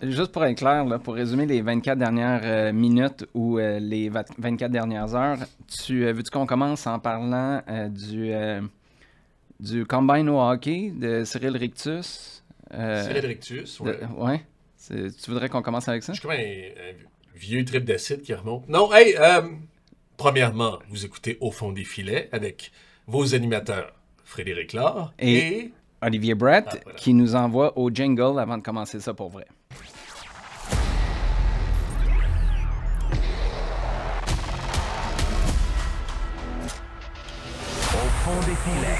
Juste pour être clair, là, pour résumer les 24 dernières minutes ou les 24 dernières heures, veux-tu qu'on commence en parlant du Combine au hockey de Cyril Rictus? Cyril Rictus, oui. Ouais. Tu voudrais qu'on commence avec ça? Je suis comme un vieux trip d'acide qui remonte. Non, hey, premièrement, vous écoutez Au fond des filets avec vos animateurs Frédéric Laure et Olivier Brett, voilà. qui nous envoie au jingle avant de commencer ça pour vrai. Au fond des filets.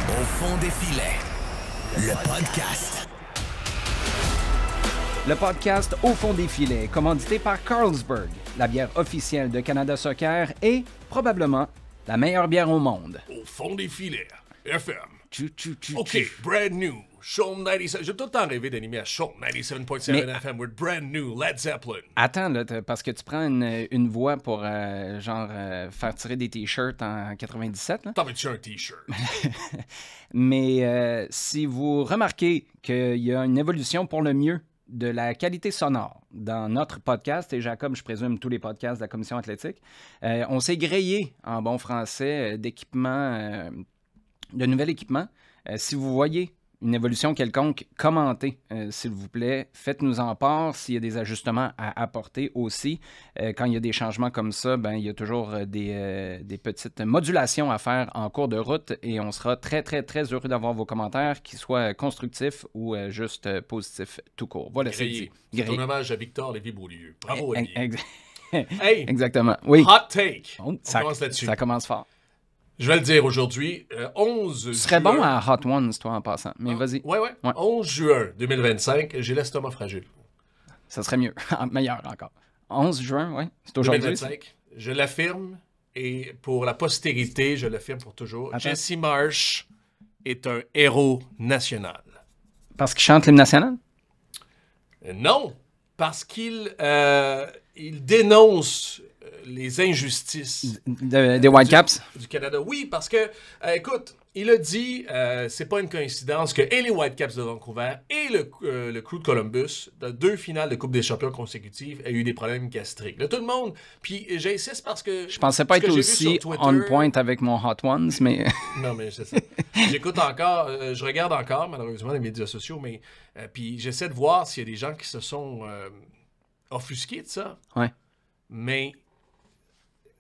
Au fond des filets. Le podcast. Le podcast Au fond des filets, commandité par Carlsberg, la bière officielle de Canada Soccer et probablement la meilleure bière au monde. Au fond des filets, FM. Tchou. OK, brand new. Sean 97. J'ai tout le temps rêvé d'animer à Sean 97.7 FM with brand new Led Zeppelin. Attends, là, parce que tu prends une voix pour faire tirer des t-shirts en 97. Là. T'en veux-tu un t-shirt? Mais si vous remarquez qu'il y a une évolution pour le mieux de la qualité sonore dans notre podcast, et Jacob, je présume tous les podcasts de la Commission athlétique, on s'est grillé en bon français d'équipement, de nouvel équipement. Si vous voyez une évolution quelconque, commentez, s'il vous plaît. Faites-nous en part s'il y a des ajustements à apporter aussi. Quand il y a des changements comme ça, ben, il y a toujours des petites modulations à faire en cours de route et on sera très, très, très heureux d'avoir vos commentaires, qu'ils soient constructifs ou juste positifs tout court. Voilà, c'est dit. C'est un hommage à Victor Lévy-Beaulieu. Bravo, Olivier. Hey, exactement. Oui. Hot take. Oh, On commence là-dessus. Ça commence fort. Je vais le dire aujourd'hui, 11 Tu serais bon à Hot Ones, toi, en passant. Mais vas-y. Ouais. 11 juin 2025, j'ai l'estomac fragile. Ça serait mieux. Meilleur encore. 11 juin, oui. C'est aujourd'hui. 2025, je l'affirme, et pour la postérité, je l'affirme pour toujours. Attends. Jesse Marsh est un héros national. Parce qu'il chante l'hymne national? Non, parce qu'il il dénonce les injustices Des Whitecaps? du Canada. Oui, parce que, écoute, il a dit, c'est pas une coïncidence que et les Whitecaps de Vancouver et le Crew de Columbus, dans 2 finales de Coupe des champions consécutives, aient eu des problèmes gastriques. Là, tout le monde, puis j'insiste parce que... Je pensais pas être aussi on point avec mon Hot Ones, mais... Non, mais c'est ça. J'écoute encore, je regarde encore, malheureusement, les médias sociaux, mais puis j'essaie de voir s'il y a des gens qui se sont offusqués de ça. Ouais. Mais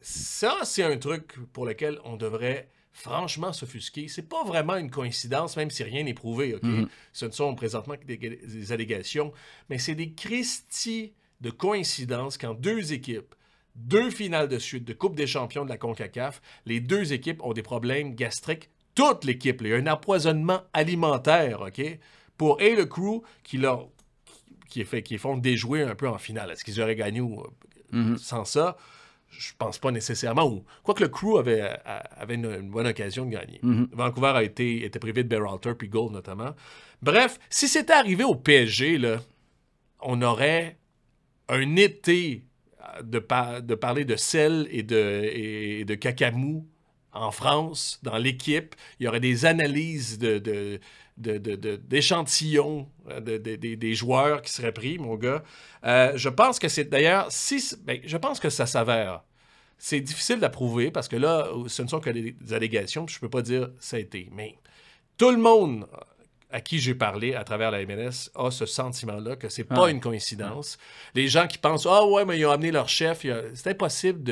ça, c'est un truc pour lequel on devrait franchement s'offusquer. C'est pas vraiment une coïncidence, même si rien n'est prouvé, OK? Ce ne sont présentement que des allégations, mais c'est des Christie de coïncidence quand 2 équipes, 2 finales de suite de Coupe des champions de la CONCACAF, les 2 équipes ont des problèmes gastriques. Toute l'équipe, il y a un empoisonnement alimentaire, OK? Pour le Crew qui font déjouer un peu en finale. Est-ce qu'ils auraient gagné sans ça? Je pense pas nécessairement. Quoique le Crew avait une bonne occasion de gagner. Vancouver était privé de Berhalter puis Gould notamment. Bref, si c'était arrivé au PSG, là, on aurait un été de parler de sel et de cacamou en France, dans l'équipe. Il y aurait des analyses d'échantillons des joueurs qui seraient pris, mon gars. Je pense que c'est d'ailleurs... je pense que ça s'avère. C'est difficile à prouver parce que là, ce ne sont que des allégations. Je ne peux pas dire ça a été. Mais tout le monde à qui j'ai parlé à travers la MLS a ce sentiment-là que c'est pas une coïncidence. Les gens qui pensent « Ah ouais, mais ils ont amené leur chef. » C'est impossible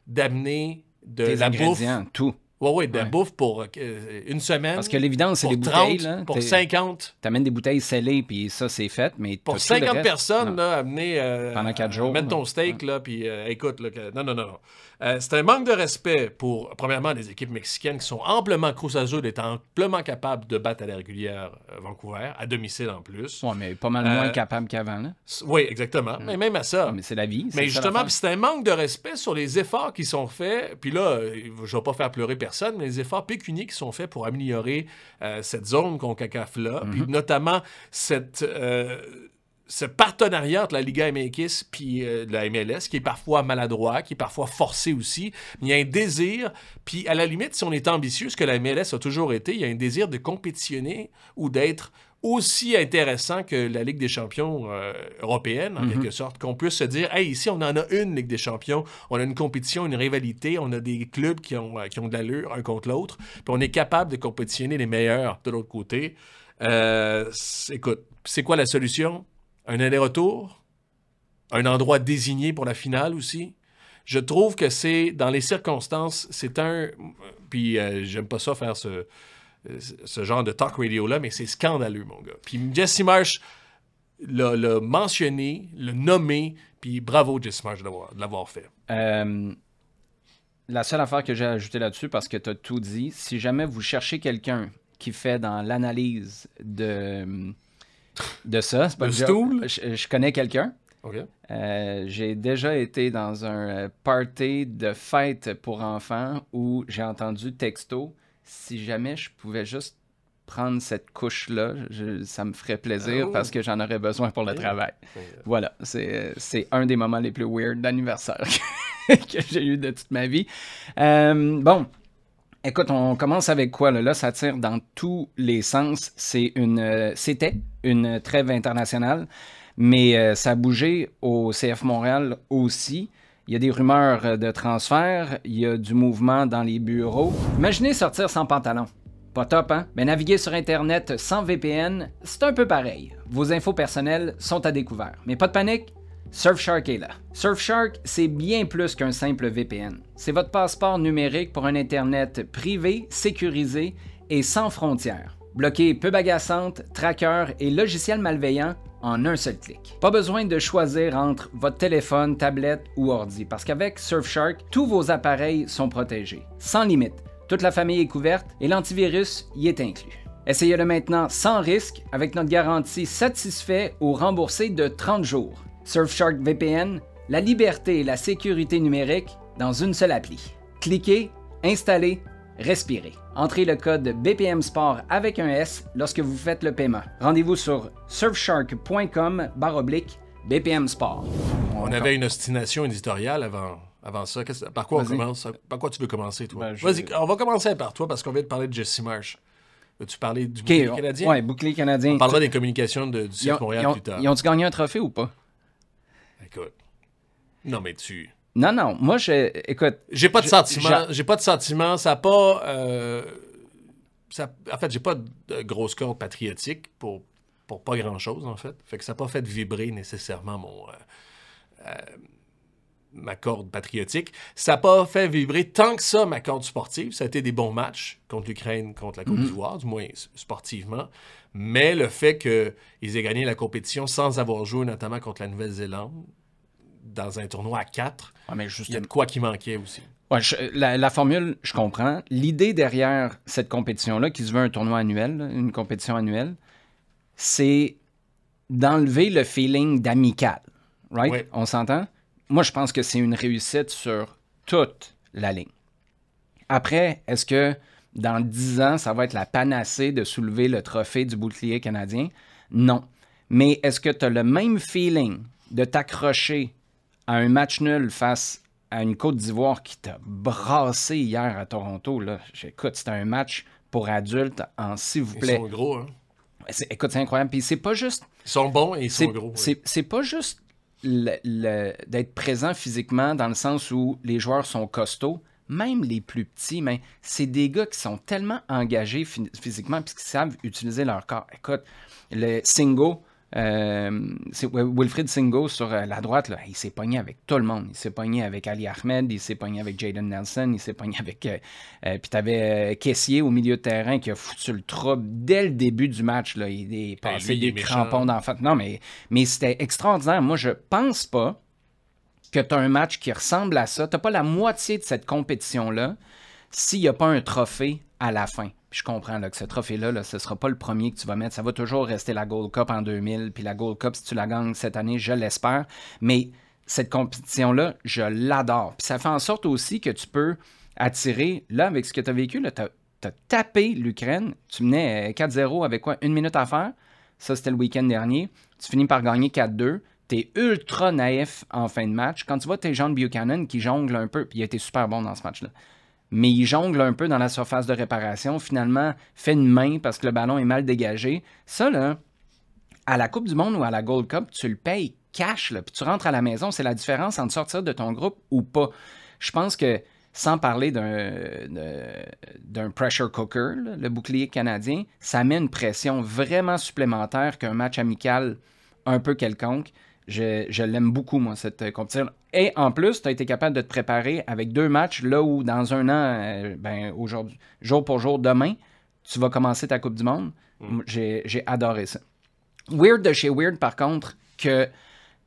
d'amener de la bouffe. Tout. Oui, de la bouffe pour une semaine. Parce que l'évidence, c'est pour les 30, bouteilles. Là, pour 50. T'amènes des bouteilles scellées, puis ça, c'est fait. Mais pour 50 personnes, là, amener... pendant 4 jours. Mettre ton steak, là, puis écoute, là, non. C'est un manque de respect pour, premièrement, les équipes mexicaines qui sont amplement, Cruz Azul est amplement capable de battre à la régulière Vancouver, à domicile en plus. Oui, mais pas mal moins capable qu'avant, là. Oui, exactement. Mais même à ça. Mais c'est la vie. Mais justement, c'est un manque de respect sur les efforts qui sont faits. Puis là, je vais pas faire pleurer personne, mais les efforts pécuniers qui sont faits pour améliorer cette zone CONCACAF-là, puis notamment ce partenariat entre la Liga MX puis la MLS, qui est parfois maladroit, qui est parfois forcé aussi, il y a un désir, puis à la limite, si on est ambitieux, ce que la MLS a toujours été, il y a un désir de compétitionner ou d'être aussi intéressant que la Ligue des champions européenne, en quelque sorte, qu'on puisse se dire, hey, ici, on en a une Ligue des champions, on a une compétition, une rivalité, on a des clubs qui ont de l'allure un contre l'autre, puis on est capable de compétitionner les meilleurs de l'autre côté. Écoute, c'est quoi la solution? Un aller-retour? Un endroit désigné pour la finale aussi? Je trouve que c'est, dans les circonstances, c'est un... Puis j'aime pas ça faire ce genre de talk radio-là, mais c'est scandaleux, mon gars. Puis Jesse Marsch l'a mentionné, l'a nommé, puis bravo Jesse Marsch de l'avoir fait. La seule affaire que j'ai ajoutée là-dessus, parce que tu as tout dit, si jamais vous cherchez quelqu'un qui fait dans l'analyse de ça, c'est pas je connais quelqu'un. Okay. J'ai déjà été dans un party de fête pour enfants où j'ai entendu texto. Si jamais je pouvais juste prendre cette couche-là, ça me ferait plaisir parce que j'en aurais besoin pour le travail. Voilà, c'est un des moments les plus weird d'anniversaire que j'ai eu de toute ma vie. Bon, écoute, on commence avec quoi? Là, ça tire dans tous les sens. C'était une trêve internationale, mais ça a bougé au CF Montréal aussi. Il y a des rumeurs de transfert, il y a du mouvement dans les bureaux. Imaginez sortir sans pantalon. Pas top, hein? Mais naviguer sur Internet sans VPN, c'est un peu pareil. Vos infos personnelles sont à découvert. Mais pas de panique, Surfshark est là. Surfshark, c'est bien plus qu'un simple VPN. C'est votre passeport numérique pour un Internet privé, sécurisé et sans frontières. Bloquez pubs agaçantes, trackers et logiciels malveillants en un seul clic. Pas besoin de choisir entre votre téléphone, tablette ou ordi, parce qu'avec Surfshark, tous vos appareils sont protégés, sans limite. Toute la famille est couverte et l'antivirus y est inclus. Essayez-le maintenant sans risque avec notre garantie satisfait ou remboursé de 30 jours. Surfshark VPN, la liberté et la sécurité numérique dans une seule appli. Cliquez, installez, respirez. Entrez le code BPM Sport avec un S lorsque vous faites le paiement. Rendez-vous sur surfshark.com/BPM Sport. On avait une ostination éditoriale avant ça. Par quoi on commence? Par quoi tu veux commencer, toi? Vas-y, on va commencer par toi parce qu'on vient de parler de Jesse Marsch. Veux-tu parler du bouclier canadien? Oui, bouclier canadien. On parlera des communications du CF Montréal plus tard. Ils ont-tu gagné un trophée ou pas? Écoute. Non, mais tu... Non, moi, écoute... J'ai pas de sentiment, ça n'a pas... en fait, j'ai pas de grosse corde patriotique pour pas grand-chose, en fait. Fait que ça n'a pas fait vibrer nécessairement ma corde patriotique. Ça n'a pas fait vibrer tant que ça ma corde sportive. Ça a été des bons matchs contre l'Ukraine, contre la Côte d'Ivoire, du moins sportivement. Mais le fait qu'ils aient gagné la compétition sans avoir joué, notamment contre la Nouvelle-Zélande, dans un tournoi à 4, il y a de quoi qui manquait aussi. Ouais, la formule, je comprends. L'idée derrière cette compétition-là, qui se veut un tournoi annuel, une compétition annuelle, c'est d'enlever le feeling d'amical. Right? Oui. On s'entend? Moi, je pense que c'est une réussite sur toute la ligne. Après, est-ce que dans 10 ans, ça va être la panacée de soulever le trophée du bouclier canadien? Non. Mais est-ce que tu as le même feeling de t'accrocher à un match nul face à une Côte d'Ivoire qui t'a brassé hier à Toronto? Là? Écoute, c'était un match pour adultes en s'il vous plaît. Ils sont gros, hein? Écoute, c'est incroyable. Puis c'est pas juste... Ils sont bons et ils sont gros. C'est pas juste d'être présent physiquement dans le sens où les joueurs sont costauds. Même les plus petits, mais c'est des gars qui sont tellement engagés physiquement puis qui savent utiliser leur corps. Écoute, le Singo, c'est Wilfried Singo sur la droite, là, il s'est pogné avec tout le monde. Il s'est pogné avec Ali Ahmed, il s'est pogné avec Jaden Nelson, il s'est pogné avec... puis t'avais Kessié au milieu de terrain qui a foutu le trouble dès le début du match. Là. Il est passé des crampons d'enfant. Non, mais c'était extraordinaire. Moi, je pense pas que tu as un match qui ressemble à ça. Tu n'as pas la moitié de cette compétition-là s'il n'y a pas un trophée à la fin. Puis je comprends là, que ce trophée-là, là, ce ne sera pas le premier que tu vas mettre. Ça va toujours rester la Gold Cup en 2000. Puis la Gold Cup, si tu la gagnes cette année, je l'espère. Mais cette compétition-là, je l'adore. Puis ça fait en sorte aussi que tu peux attirer, là, avec ce que tu as vécu, tu as tapé l'Ukraine. Tu menais 4-0 avec quoi? 1 minute à faire. Ça, c'était le week-end dernier. Tu finis par gagner 4-2. T'es ultra naïf en fin de match. Quand tu vois tes John Buchanan qui jongle un peu, puis il a été super bon dans ce match-là, mais il jongle un peu dans la surface de réparation, finalement, fait une main parce que le ballon est mal dégagé. Ça, là, à la Coupe du Monde ou à la Gold Cup, tu le payes cash, là, puis tu rentres à la maison. C'est la différence entre sortir de ton groupe ou pas. Je pense que, sans parler d'un pressure cooker, là, le bouclier canadien, ça met une pression vraiment supplémentaire qu'un match amical un peu quelconque. Je l'aime beaucoup, moi, cette compétition. Et en plus, tu as été capable de te préparer avec 2 matchs, là où dans un an, aujourd'hui, jour pour jour, demain, tu vas commencer ta Coupe du Monde. J'ai adoré ça. Weird de chez Weird, par contre, que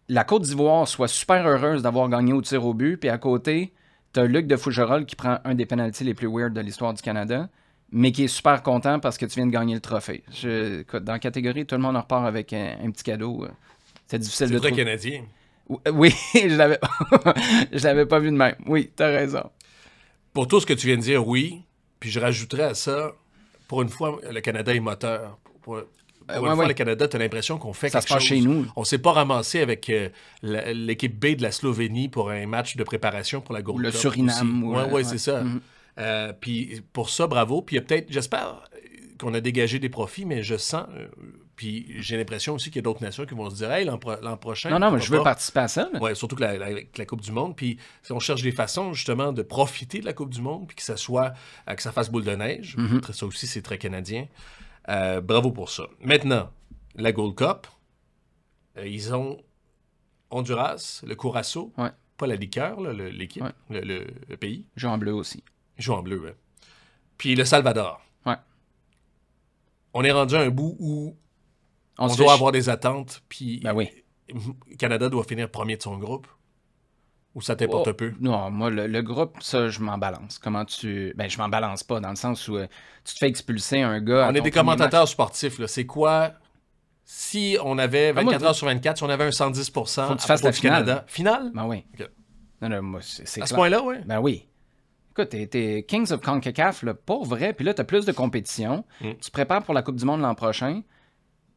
la Côte d'Ivoire soit super heureuse d'avoir gagné au tir au but, puis à côté, tu as Luc de Fougerolles qui prend un des pénaltys les plus weird de l'histoire du Canada, mais qui est super content parce que tu viens de gagner le trophée. Écoute, dans la catégorie, tout le monde en repart avec un petit cadeau. C'est difficile de trouver. C'est très canadien. Oui, je l'avais pas vu de même. Oui, t'as raison. Pour tout ce que tu viens de dire, oui. Puis je rajouterais à ça, pour une fois, le Canada est moteur. Pour une fois, le Canada, tu as l'impression qu'on fait quelque chose. Ça se passe chez nous. On s'est pas ramassé avec l'équipe B de la Slovénie pour un match de préparation pour la Gold Cup. Le Suriname. Oui, c'est ça. Puis pour ça, bravo. Puis il y a peut-être, j'espère qu'on a dégagé des profits, mais je sens... Puis j'ai l'impression aussi qu'il y a d'autres nations qui vont se dire « Hey, l'an prochain... » Non, mais je veux participer à ça. Oui, surtout que avec la Coupe du Monde. Puis on cherche des façons, justement, de profiter de la Coupe du Monde, puis que ça fasse boule de neige. Ça aussi, c'est très canadien. Bravo pour ça. Maintenant, la Gold Cup, ils ont Honduras, le Curaçao, pas la liqueur, l'équipe, le pays. Ils jouent en bleu aussi. Ils jouent en bleu, oui. Puis le Salvador. Ouais. On est rendu à un bout où on doit avoir des attentes, puis le Canada doit finir premier de son groupe. Ou ça t'importe peu? Non, moi, le groupe, ça, je m'en balance. Comment tu... Ben, je m'en balance pas, dans le sens où tu te fais expulser un gars... On est des commentateurs sportifs, là. C'est quoi... Si on avait 24 heures sur 24, si on avait un 110% faut que tu fasses la finale. Canada... Finale? Ben oui. Okay. Non, moi, c'est à ce point-là, oui? Ben oui. Écoute, t'es Kings of CONCACAF, là, pour vrai, puis là, t'as plus de compétition. Tu te prépares pour la Coupe du Monde l'an prochain.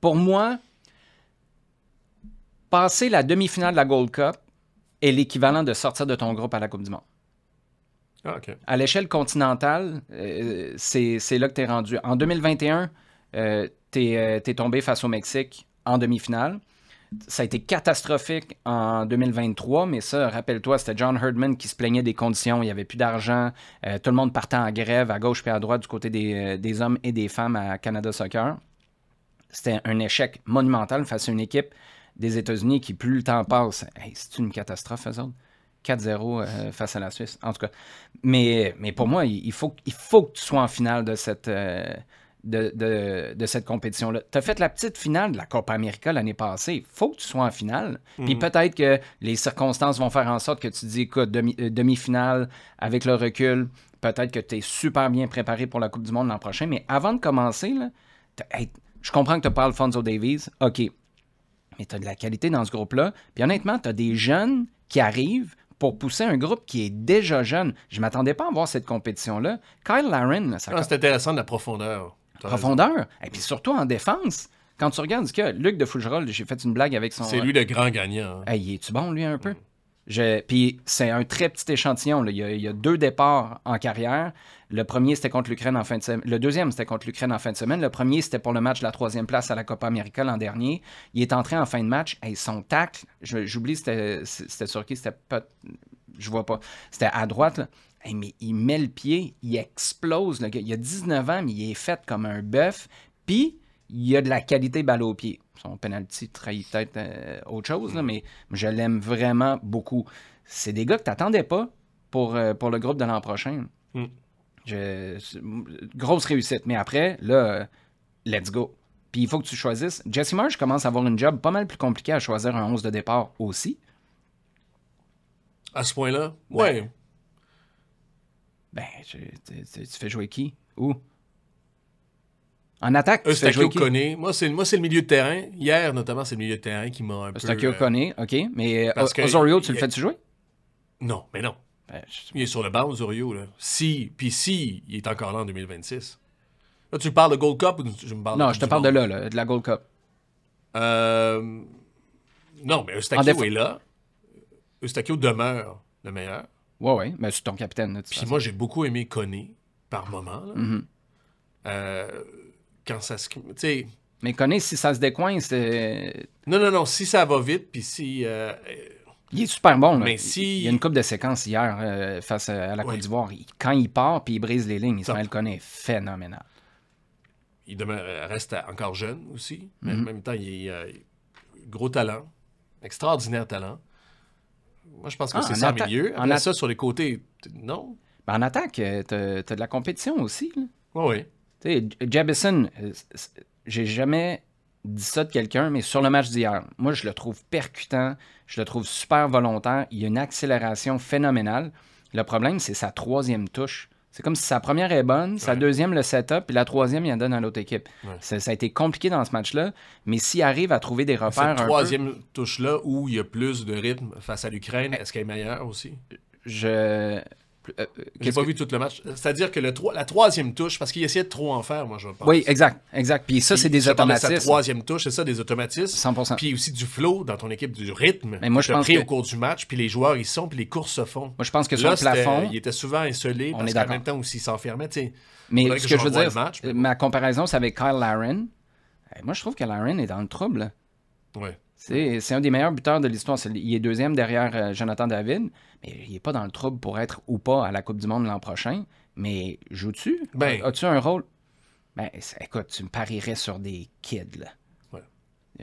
Pour moi, passer la demi-finale de la Gold Cup est l'équivalent de sortir de ton groupe à la Coupe du Monde. Ah, OK. À l'échelle continentale, c'est là que t'es rendu. En 2021, t'es tombé face au Mexique en demi-finale. Ça a été catastrophique en 2023, mais ça, rappelle-toi, c'était John Herdman qui se plaignait des conditions. Il n'y avait plus d'argent. Tout le monde partait en grève à gauche et à droite du côté des hommes et des femmes à Canada Soccer. C'était un échec monumental face à une équipe des États-Unis qui, plus le temps passe, c'est une catastrophe, eux autres. 4-0 face à la Suisse, en tout cas. Mais pour moi, il faut que tu sois en finale de cette... De cette compétition-là. Tu as fait la petite finale de la Copa América l'année passée. Il faut que tu sois en finale. Puis peut-être que les circonstances vont faire en sorte que tu dis, écoute, demi-finale, avec le recul, peut-être que tu es super bien préparé pour la Coupe du Monde l'an prochain. Mais avant de commencer, là, je comprends que tu parles Alphonso Davies. OK. Mais tu as de la qualité dans ce groupe-là. Puis honnêtement, tu as des jeunes qui arrivent pour pousser un groupe qui est déjà jeune. Je ne m'attendais pas à voir cette compétition-là. Kyle Larin... C'est intéressant de la profondeur. Profondeur. Et puis surtout en défense. Quand tu regardes Luc de Fougerolles, j'ai fait une blague avec son... C'est lui le grand gagnant. Hey, es-tu bon, lui, un peu? Puis c'est un très petit échantillon. Là. Il y a 2 départs en carrière. Le premier, c'était contre l'Ukraine en fin de semaine. Le deuxième, c'était contre l'Ukraine en fin de semaine. Le premier, c'était pour le match de la 3e place à la Copa América l'an dernier. Il est entré en fin de match. Hey, son tacle, j'oublie c'était sur qui, c'était pas... Je vois pas. C'était à droite, là. Hey, mais il met le pied, il explose. Le gars. Il a 19 ans, mais il est fait comme un bœuf. Puis, il a de la qualité balle au pied. Son penalty trahit peut-être autre chose, là, mais je l'aime vraiment beaucoup. C'est des gars que tu n'attendais pas pour le groupe de l'an prochain. Grosse réussite. Mais après, là, let's go. Puis il faut que tu choisisses. Jesse Marsh commence à avoir une job pas mal plus compliquée à choisir un 11 de départ aussi. À ce point-là? Ouais. Tu fais jouer qui? Où? En attaque, tu fais jouer qui? Moi, c'est le milieu de terrain. Hier, notamment, c'est le milieu de terrain qui m'a un peu... Eustachio Koné, OK. Mais Osorio, tu le fais-tu jouer? Non, mais non. Il est sur le banc, Osorio. Là. Il est encore là en 2026. Là, tu parles de Gold Cup ou je me parle Non, je te parle de là, de la Gold Cup. Non, mais Eustáquio est là. Eustáquio demeure le meilleur. Oui, mais c'est ton capitaine. Là, Puis moi, j'ai beaucoup aimé Koné par moment. Là. Quand ça se... T'sais... Mais Koné, si ça se décoince... Non. Si ça va vite, puis si... Il est super bon. Là. Mais si... Il y a une couple de séquences hier face à la Côte d'Ivoire. Quand il part puis il brise les lignes, Ismaël Koné est phénoménal. Il reste encore jeune aussi, mais en même temps, il est gros talent, extraordinaire talent. Moi, je pense que c'est ça en milieu. Après ça, sur les côtés, non. Ben, en attaque, t'as de la compétition aussi. Oui. Tu sais, Jabison, j'ai jamais dit ça de quelqu'un, mais sur le match d'hier, moi, je le trouve percutant, je le trouve super volontaire. Il y a une accélération phénoménale. Le problème, c'est sa troisième touche. C'est comme si sa première est bonne, sa deuxième le setup, puis la troisième, il en donne à l'autre équipe. Ouais. Ça a été compliqué dans ce match-là, mais s'il arrive à trouver des repères... Cette troisième touche-là, où il y a plus de rythme face à l'Ukraine, est-ce qu'elle est meilleure aussi? J'ai pas vu tout le match. C'est-à-dire que la troisième touche, parce qu'il essayait de trop en faire, moi, je pense. Oui, exact. Puis ça, c'est des automatismes. Sa troisième touche, c'est ça, des automatismes. 100%. Puis aussi du flow dans ton équipe, du rythme. Mais moi, je pense au cours du match, puis les joueurs, ils sont, puis les courses se font. Moi, je pense que sur le plafond... Il était souvent isolé, parce qu'en même temps aussi, il s'enfermait. Mais ce que je veux dire, ma comparaison, c'est avec Kyle Larin. Moi, je trouve que Larin est dans le trouble. Oui. C'est un des meilleurs buteurs de l'histoire. Il est deuxième derrière Jonathan David, mais il n'est pas dans le trouble pour être ou pas à la Coupe du Monde l'an prochain. Mais joues-tu? As-tu un rôle? Écoute, tu me parierais sur des kids. Là. Ouais.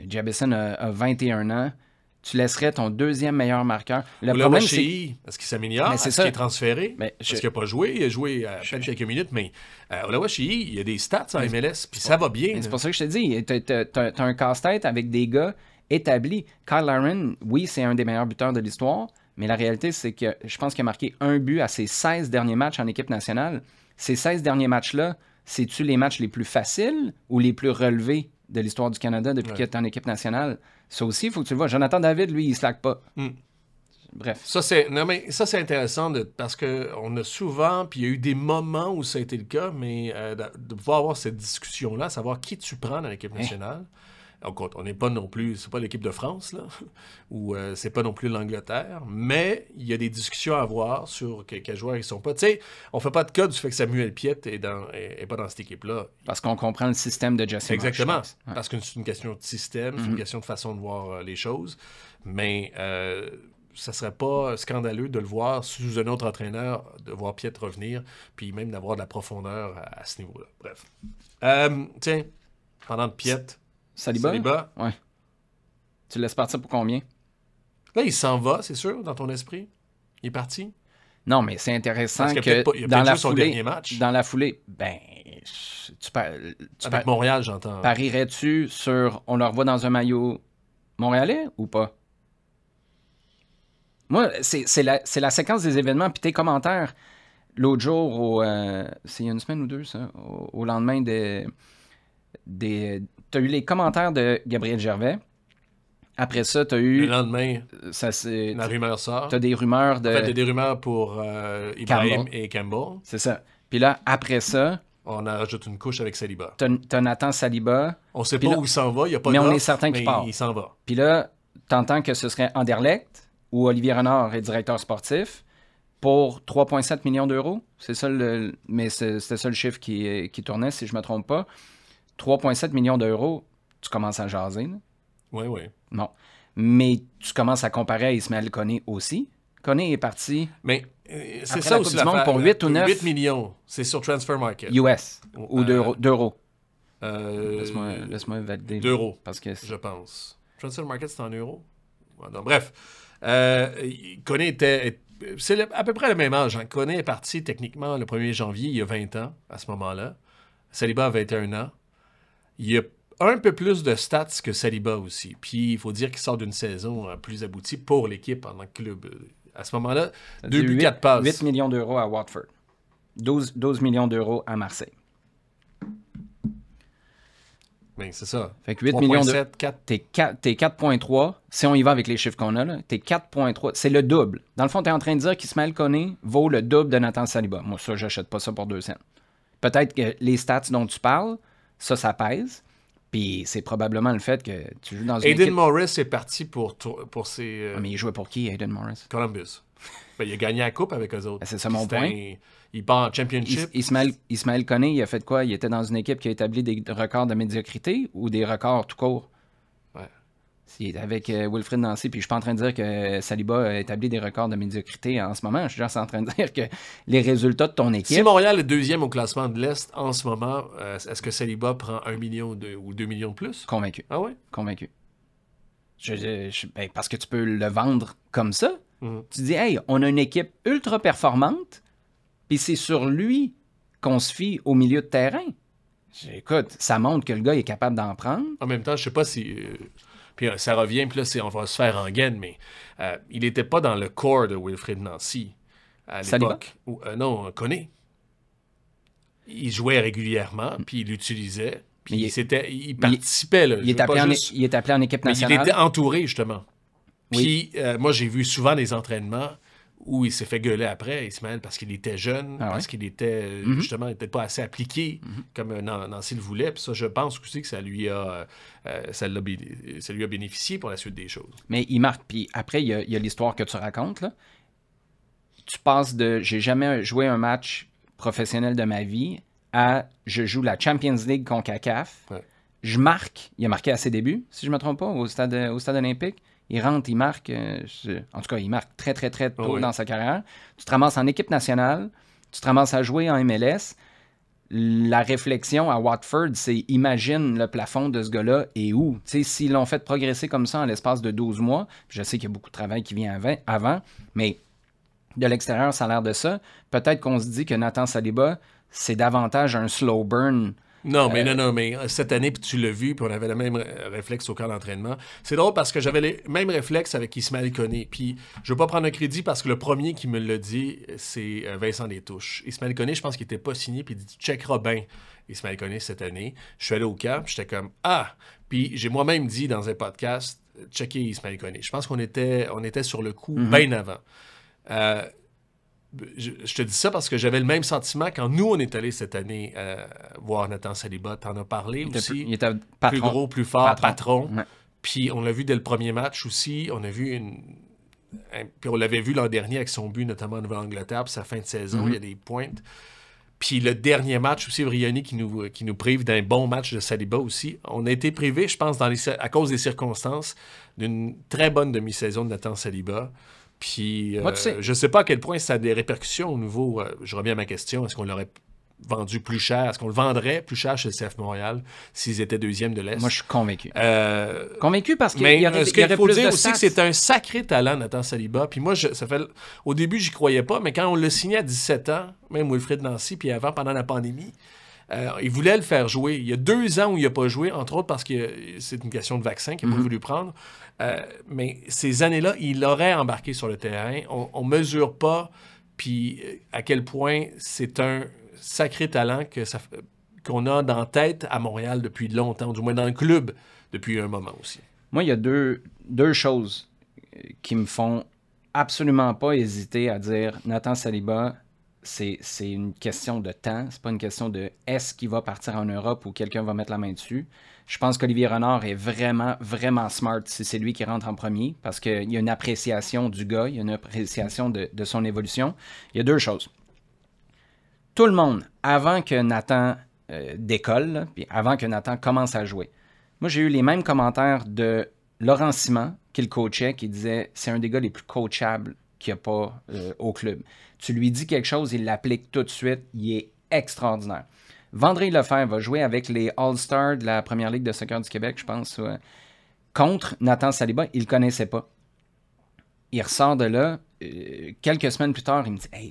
Jabison a 21 ans. Tu laisserais ton deuxième meilleur marqueur. Le problème, c'est... Est-ce qu'il s'améliore? Est-ce qu'il est transféré? Parce qu'il n'a pas joué. Il a joué à peine quelques minutes, mais Olawashi'i, il y a des stats en MLS, puis ça va bien. C'est pour ça que je te dis, t'as un casse-tête avec des gars établi. Kyle Larin, oui, c'est un des meilleurs buteurs de l'histoire, mais la réalité, c'est que je pense qu'il a marqué un but à ses 16 derniers matchs en équipe nationale. Ces 16 derniers matchs-là, c'est-tu les matchs les plus faciles ou les plus relevés de l'histoire du Canada depuis qu'il est en équipe nationale? Ça aussi, il faut que tu le vois. Jonathan David, lui, il ne slack pas. Bref. Ça, c'est intéressant parce qu'on a souvent, puis il y a eu des moments où ça a été le cas, mais de pouvoir avoir cette discussion-là, savoir qui tu prends dans l'équipe nationale. On n'est pas non plus, c'est pas l'équipe de France, là, ou c'est pas non plus l'Angleterre, mais il y a des discussions à avoir sur quels joueurs ils sont pas. Tu sais, on fait pas de cas du fait que Samuel Piette est pas dans cette équipe-là. Parce qu'on comprend le système de Jesse Marsh. Exactement. Parce que c'est une question de système, c'est une question de façon de voir les choses. Mais ça serait pas scandaleux de le voir sous un autre entraîneur, de voir Piette revenir, puis même d'avoir de la profondeur à ce niveau-là. Bref. Tiens, pendant de Piette. Saliba? Ouais. Tu le laisses partir pour combien? Là, il s'en va, c'est sûr, dans ton esprit? Il est parti? Non, mais c'est intéressant il que dans la foulée, dernier match. Dans la foulée, avec Montréal, j'entends. Parierais-tu sur on le revoit dans un maillot montréalais ou pas? Moi, c'est la séquence des événements, puis tes commentaires l'autre jour, c'est il y a une semaine ou deux, ça, au lendemain des tu as eu les commentaires de Gabriel Gervais. Après ça, tu as eu... Le lendemain, la rumeur sort. Tu as des rumeurs de... En fait, il y a des rumeurs pour Ibrahim et Campbell. C'est ça. Puis là, après ça... On a rajouté une couche avec Saliba. Tu as Nathan Saliba. On ne sait pas où il s'en va. Il y a pas mais on est certain qu'il part. Il s'en va. Puis là, tu entends que ce serait Anderlecht ou Olivier Renard est directeur sportif pour 3,7 millions d'euros. C'est ça mais c'était ça le chiffre qui tournait, si je ne me trompe pas. 3,7 millions d'euros, tu commences à jaser. Oui. Non. Mais tu commences à comparer à Ismaël Koné aussi. Koné est parti. Mais c'est ça aussi la pour 8 ou 9. 8 millions, c'est sur Transfer Market. US ou d'euros. Laisse-moi valider. D'euros, parce que je pense. Transfer Market, c'est en euros. Non, bref. Koné était... C'est à peu près le même âge. Hein. Koné est parti techniquement le 1er janvier, il y a 20 ans, à ce moment-là. Saliba a 21 ans. Il y a un peu plus de stats que Saliba aussi. Puis, il faut dire qu'il sort d'une saison plus aboutie pour l'équipe en tant que club. À ce moment-là, 2 buts, 4 passes. 8 millions d'euros à Watford. 12 millions d'euros à Marseille. Ben, c'est ça. Fait que 8 millions de... T'es 4,3. Si on y va avec les chiffres qu'on a, là, t'es 4,3. C'est le double. Dans le fond, t'es en train de dire qu'Ismaël Koné vaut le double de Nathan Saliba. Moi, ça, j'achète pas ça pour 2 cents. Peut-être que les stats dont tu parles, ça pèse. Puis c'est probablement le fait que tu joues dans une Aiden équipe... Morris est parti pour ses Ah, mais il jouait pour qui, Aiden Morris? Columbus. Ben, il a gagné la coupe avec eux autres. Ben, c'est ça mon point. Il part en championship. Ismaël Koné, il a fait quoi? Il était dans une équipe qui a établi des records de médiocrité ou des records tout court? Ouais. C'est avec Wilfried Nancy, puis je suis pas en train de dire que Saliba a établi des records de médiocrité en ce moment. Je suis juste en train de dire que les résultats de ton équipe... Si Montréal est deuxième au classement de l'Est en ce moment, est-ce que Saliba prend 1 million ou 2 millions de plus? Convaincu. Ah ouais? Convaincu. Ben, parce que tu peux le vendre comme ça. Tu dis, hey, on a une équipe ultra performante, puis c'est sur lui qu'on se fie au milieu de terrain. Écoute, ça montre que le gars est capable d'en prendre. En même temps, je sais pas si... puis ça revient, puis là, on va se faire en gaine, mais il n'était pas dans le corps de Wilfried Nancy à l'époque. Non, Koné. Il jouait régulièrement, puis il l'utilisait, puis il participait. Là. Il est appelé en équipe nationale. Mais il était entouré, justement. Puis moi, j'ai vu souvent des entraînements où il s'est fait gueuler après, Ismaël, parce qu'il était jeune, parce qu'il était, justement, il n'était pas assez appliqué comme Nancy le voulait. Puis ça, je pense aussi que ça lui a bénéficié pour la suite des choses. Mais il marque. Puis après, il y a l'histoire que tu racontes, là. Tu passes de « j'ai jamais joué un match professionnel de ma vie » à « je joue la Champions League CONCACAF ». Je marque. Il a marqué à ses débuts, si je ne me trompe pas, au stade olympique. Il rentre, il marque. En tout cas, il marque très, très, très tôt dans sa carrière. Tu te ramasses en équipe nationale. Tu te ramasses à jouer en MLS. La réflexion à Watford, c'est imagine le plafond de ce gars-là et où. Tu sais, s'ils l'ont fait progresser comme ça en l'espace de 12 mois, je sais qu'il y a beaucoup de travail qui vient avant, mais de l'extérieur, ça a l'air de ça. Peut-être qu'on se dit que Nathan Saliba, c'est davantage un slow burn. Non, mais cette année, puis tu l'as vu, puis on avait le même réflexe au camp d'entraînement. C'est drôle parce que j'avais les mêmes réflexes avec Ismaël Koné. Puis je veux pas prendre un crédit parce que le premier qui me l'a dit, c'est Vincent Destouches. Ismaël Koné, je pense qu'il était pas signé, puis il dit « Tu checkeras bien Ismaël Koné cette année. » Je suis allé au camp, puis j'étais comme « Ah! » Puis j'ai moi-même dit dans un podcast « Checker Ismaël Koné. » Je pense qu'on était sur le coup bien avant. Je te dis ça parce que j'avais le même sentiment quand nous, on est allés cette année voir Nathan Saliba. T'en as parlé aussi. Il était patron. Plus gros, plus fort, patron. Ouais. Puis on l'a vu dès le premier match aussi. On a vu puis on l'avait vu l'an dernier avec son but, notamment en Nouvelle-Angleterre, puis sa fin de saison, il y a des pointes. Puis le dernier match aussi, Vrioni qui nous prive d'un bon match de Saliba aussi. On a été privé, je pense, à cause des circonstances, d'une très bonne demi-saison de Nathan Saliba. Puis, moi, tu sais, je ne sais pas à quel point ça a des répercussions au niveau... je reviens à ma question. Est-ce qu'on l'aurait vendu plus cher? Est-ce qu'on le vendrait plus cher chez le CF Montréal s'ils étaient deuxième de l'Est? Moi, je suis convaincu. Convaincu parce qu'il y aurait, ce qu'il faut plus dire de aussi, stats. que c'est un sacré talent, Nathan Saliba. Puis moi, au début, j'y croyais pas, mais quand on l'a signé à 17 ans, même Wilfried Nancy, puis avant, pendant la pandémie, il voulait le faire jouer. Il y a 2 ans où il n'a pas joué, entre autres parce que c'est une question de vaccin qu'il n'a pas voulu prendre. Mais ces années-là, il aurait embarqué sur le terrain. On ne mesure pas puis à quel point c'est un sacré talent qu'on a dans la tête à Montréal depuis longtemps, du moins dans le club depuis un moment aussi. Moi, il y a deux choses qui me font absolument pas hésiter à dire Nathan Saliba, c'est une question de temps, c'est pas une question de est-ce qu'il va partir en Europe ou quelqu'un va mettre la main dessus. Je pense qu'Olivier Renard est vraiment, vraiment smart si c'est lui qui rentre en premier parce qu'il y a une appréciation du gars, il y a une appréciation de son évolution. Il y a 2 choses. Tout le monde, avant que Nathan décolle, là, puis avant que Nathan commence à jouer, moi j'ai eu les mêmes commentaires de Laurent Simon, qui le coachait, qui disait c'est un des gars les plus coachables qu'il n'y a pas au club. Tu lui dis quelque chose, il l'applique tout de suite, il est extraordinaire. Vandré Lefebvre va jouer avec les All-Stars de la Première Ligue de soccer du Québec, je pense, contre Nathan Saliba. Il ne le connaissait pas. Il ressort de là. Quelques semaines plus tard, il me dit hey,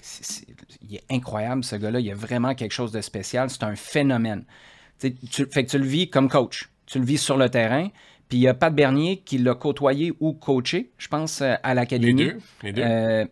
il est incroyable, ce gars-là. Il a vraiment quelque chose de spécial. C'est un phénomène. Fait que tu le vis comme coach. Tu le vis sur le terrain. Puis il y a Pat Bernier qui l'a côtoyé ou coaché, je pense, à l'académie. Les deux.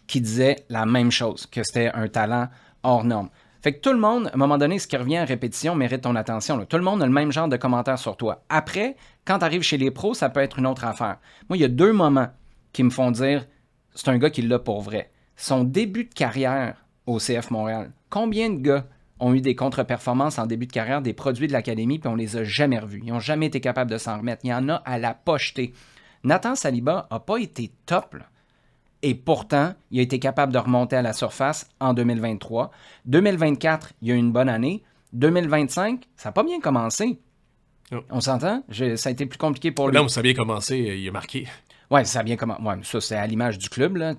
Qui disait la même chose, que c'était un talent hors norme. Fait que tout le monde, à un moment donné, ce qui revient en répétition mérite ton attention. Là. Tout le monde a le même genre de commentaires sur toi. Après, quand tu arrives chez les pros, ça peut être une autre affaire. Moi, il y a 2 moments qui me font dire c'est un gars qui l'a pour vrai. Son début de carrière au CF Montréal. Combien de gars ont eu des contre-performances en début de carrière, des produits de l'académie, puis on les a jamais revus. Ils n'ont jamais été capables de s'en remettre. Il y en a à la pocheter. Nathan Saliba n'a pas été top, là. Et pourtant, il a été capable de remonter à la surface en 2023. 2024, il y a eu une bonne année. 2025, ça n'a pas bien commencé. Non. On s'entend? Ça a été plus compliqué pour lui. Non, mais ça a bien commencé, il a marqué. Oui, ça a bien commencé. Ouais, ça, c'est à l'image du club. Là.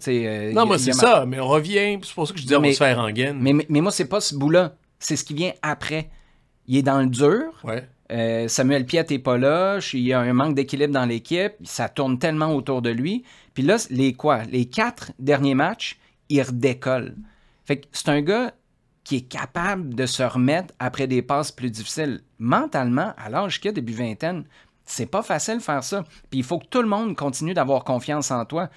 Non, moi, c'est ça. Mais on revient. C'est pour ça que je disais, on va se faire en gaine. Mais moi, c'est pas ce bout-là. C'est ce qui vient après. Il est dans le dur. Ouais. Samuel Piette n'est pas là. Il y a un manque d'équilibre dans l'équipe. Ça tourne tellement autour de lui. Puis là, les 4 derniers matchs, il redécolle. Fait que c'est un gars qui est capable de se remettre après des passes plus difficiles. Mentalement, à l'âge qu'il a, début vingtaine, c'est pas facile de faire ça. Puis il faut que tout le monde continue d'avoir confiance en toi.